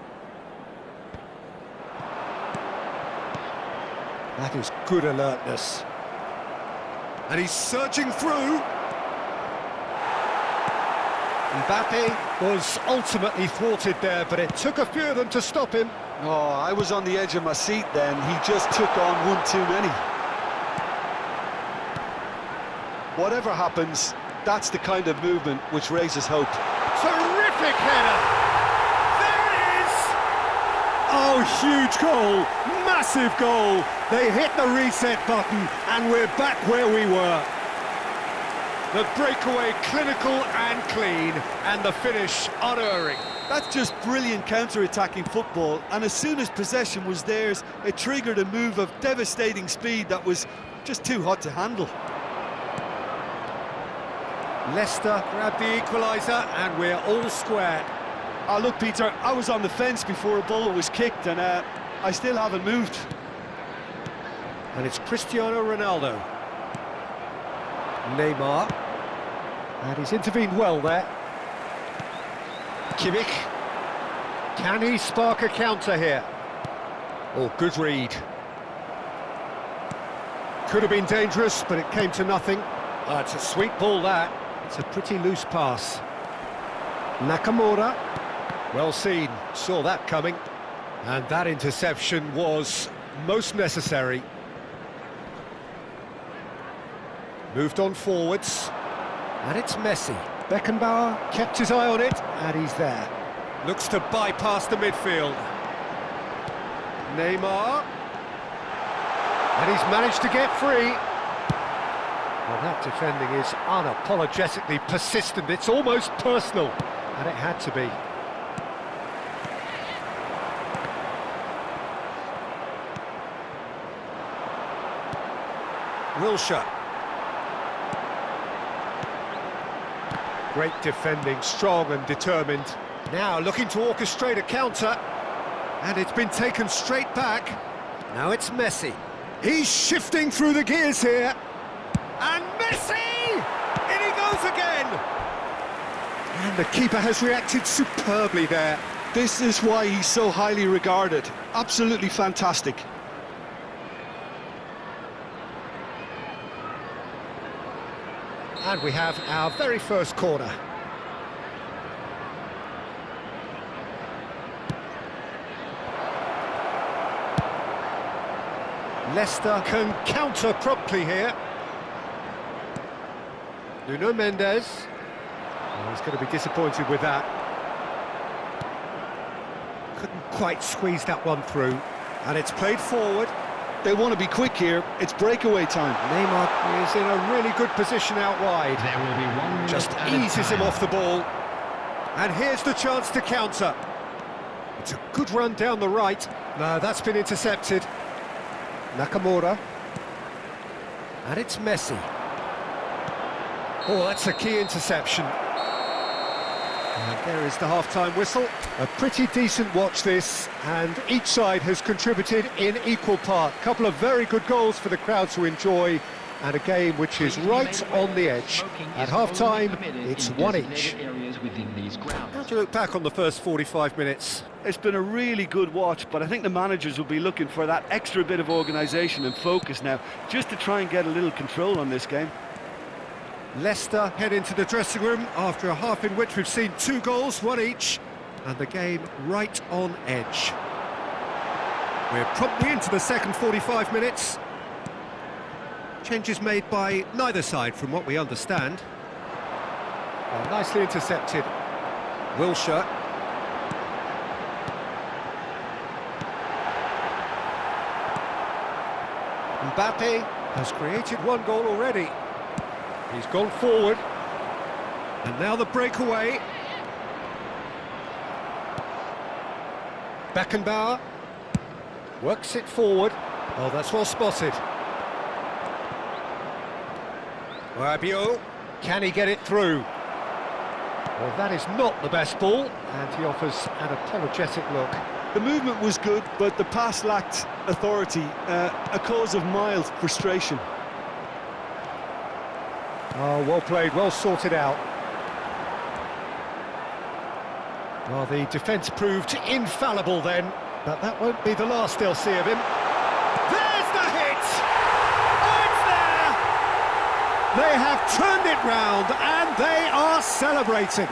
That is good alertness. And he's surging through. Mbappe was ultimately thwarted there, but it took a few of them to stop him. Oh, I was on the edge of my seat then. He just took on one too many. Whatever happens, that's the kind of movement which raises hope. Terrific header! There it is! Oh, huge goal! Massive goal! They hit the reset button, and we're back where we were. The breakaway clinical and clean, and the finish unerring. That's just brilliant counter-attacking football, and as soon as possession was theirs, it triggered a move of devastating speed that was just too hot to handle. Leicester grabbed the equaliser, and we're all square. Oh, look, Peter, I was on the fence before a ball was kicked, and I still haven't moved. And it's Cristiano Ronaldo. Neymar. And he's intervened well there. Kimmich. Can he spark a counter here? Oh, good read. Could have been dangerous, but it came to nothing. It's a sweet ball, that. It's a pretty loose pass. Nakamura. Well seen, saw that coming. And that interception was most necessary. Moved on forwards. And it's Messi. Beckenbauer kept his eye on it, and he's there. Looks to bypass the midfield. Neymar. And he's managed to get free. Well, that defending is unapologetically persistent. It's almost personal, and it had to be. Wilshere. Great defending, strong and determined. Now looking to orchestrate a counter. And it's been taken straight back. Now it's Messi. He's shifting through the gears here. And Messi! In he goes again! And the keeper has reacted superbly there. This is why he's so highly regarded. Absolutely fantastic. And we have our very first corner. Leicester can counter promptly here. Nuno Mendes. Oh, he's going to be disappointed with that. Couldn't quite squeeze that one through. And it's played forward. They want to be quick here. It's breakaway time. Neymar is in a really good position out wide. There will be 1 minute Just added eases him time. off the ball. And here's the chance to counter. It's a good run down the right. No, that's been intercepted. Nakamura. And it's Messi. Oh, that's a key interception. And there is the half-time whistle. A pretty decent watch this, and each side has contributed in equal part. A couple of very good goals for the crowd to enjoy, and a game which is right on the edge. At half-time, it's one each. How do you look back on the first 45 minutes? It's been a really good watch, but I think the managers will be looking for that extra bit of organisation and focus now, just to try and get a little control on this game. Leicester head into the dressing room after a half in which we've seen 2 goals, 1 each, and the game right on edge. We're promptly into the second 45 minutes. Changes made by neither side from what we understand. Oh, nicely intercepted. Wilshere. Mbappe has created 1 goal already. He's gone forward. And now the breakaway. Beckenbauer works it forward. Oh, that's well spotted. Rabiot, can he get it through? Well, that is not the best ball, and he offers an apologetic look. The movement was good, but the pass lacked authority, a cause of mild frustration. Oh, well played, well sorted out. Well, the defence proved infallible then, but that won't be the last they'll see of him. There's the hit! Oh, it's there! They have turned it round, and they are celebrating.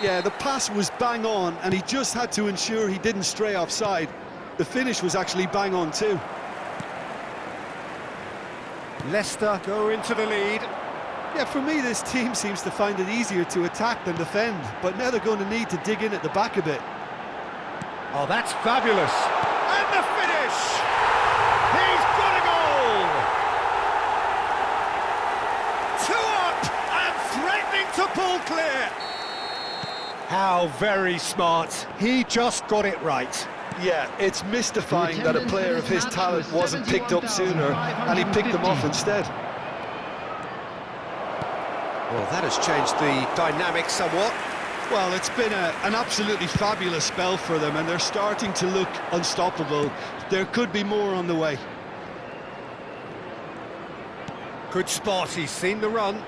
Yeah, the pass was bang on, and he just had to ensure he didn't stray offside. The finish was actually bang on too. Leicester go into the lead. Yeah, for me, this team seems to find it easier to attack than defend, but now they're going to need to dig in at the back a bit. Oh, that's fabulous. And the finish! He's got a goal! 2 up and threatening to pull clear. How very smart. He just got it right. Yeah, it's mystifying that a player of his talent wasn't picked up sooner, and he picked them off instead. Well, that has changed the dynamic somewhat. Well, it's been an absolutely fabulous spell for them, and they're starting to look unstoppable. There could be more on the way. Good spot, he's seen the run.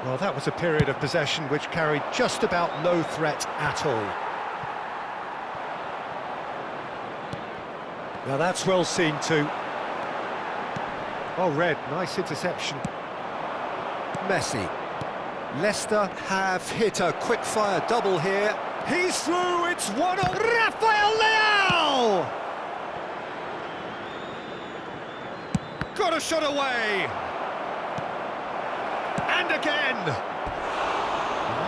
Well, that was a period of possession which carried just about no threat at all. Now that's well seen too. Oh, Red, nice interception. Messi. Leicester have hit a quick-fire double here. He's through, it's 1-0. Rafael Leao! Got a shot away. And again.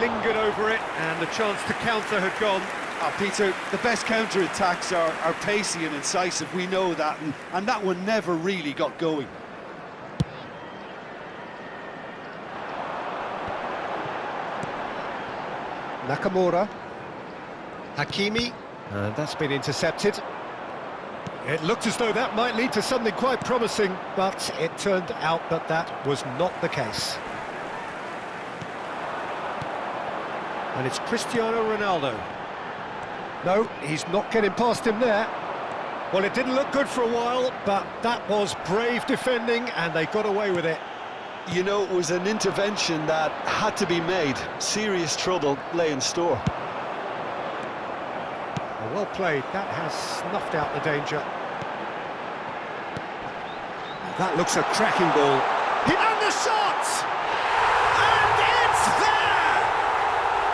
Lingered over it, and the chance to counter had gone. Peter, the best counter-attacks are pacey and incisive, we know that, and that one never really got going. Nakamura. Hakimi. And that's been intercepted. It looked as though that might lead to something quite promising, but it turned out that that was not the case. And it's Cristiano Ronaldo. No, he's not getting past him there. Well, it didn't look good for a while, but that was brave defending, and they got away with it. You know, it was an intervention that had to be made. Serious trouble lay in store. Well played, that has snuffed out the danger. That looks a cracking ball. And the shot! And it's there!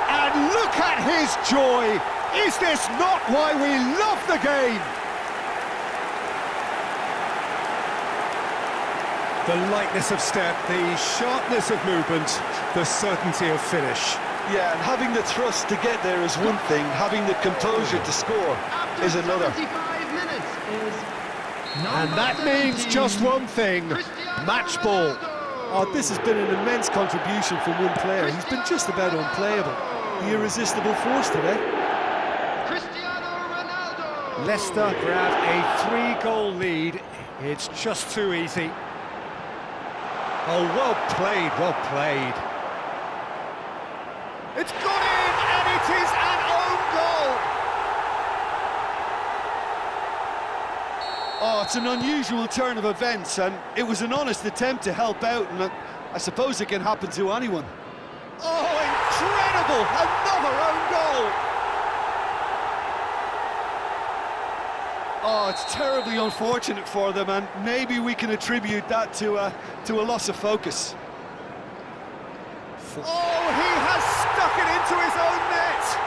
And look at his joy! Is this not why we love the game? The lightness of step, the sharpness of movement, the certainty of finish. Yeah, and having the thrust to get there is one thing, having the composure to score is another. 75 minutes is And that means just one thing, match ball. Oh, this has been an immense contribution from one player. He's been just about unplayable. The irresistible force today. Leicester grab a 3-goal lead. It's just too easy. Oh, well played, well played. It's gone in, and it is an own goal. Oh, it's an unusual turn of events, and it was an honest attempt to help out, and I suppose it can happen to anyone. Oh, incredible! Another own goal. Oh, it's terribly unfortunate for them, and maybe we can attribute that to a loss of focus. Oh, he has stuck it into his own net.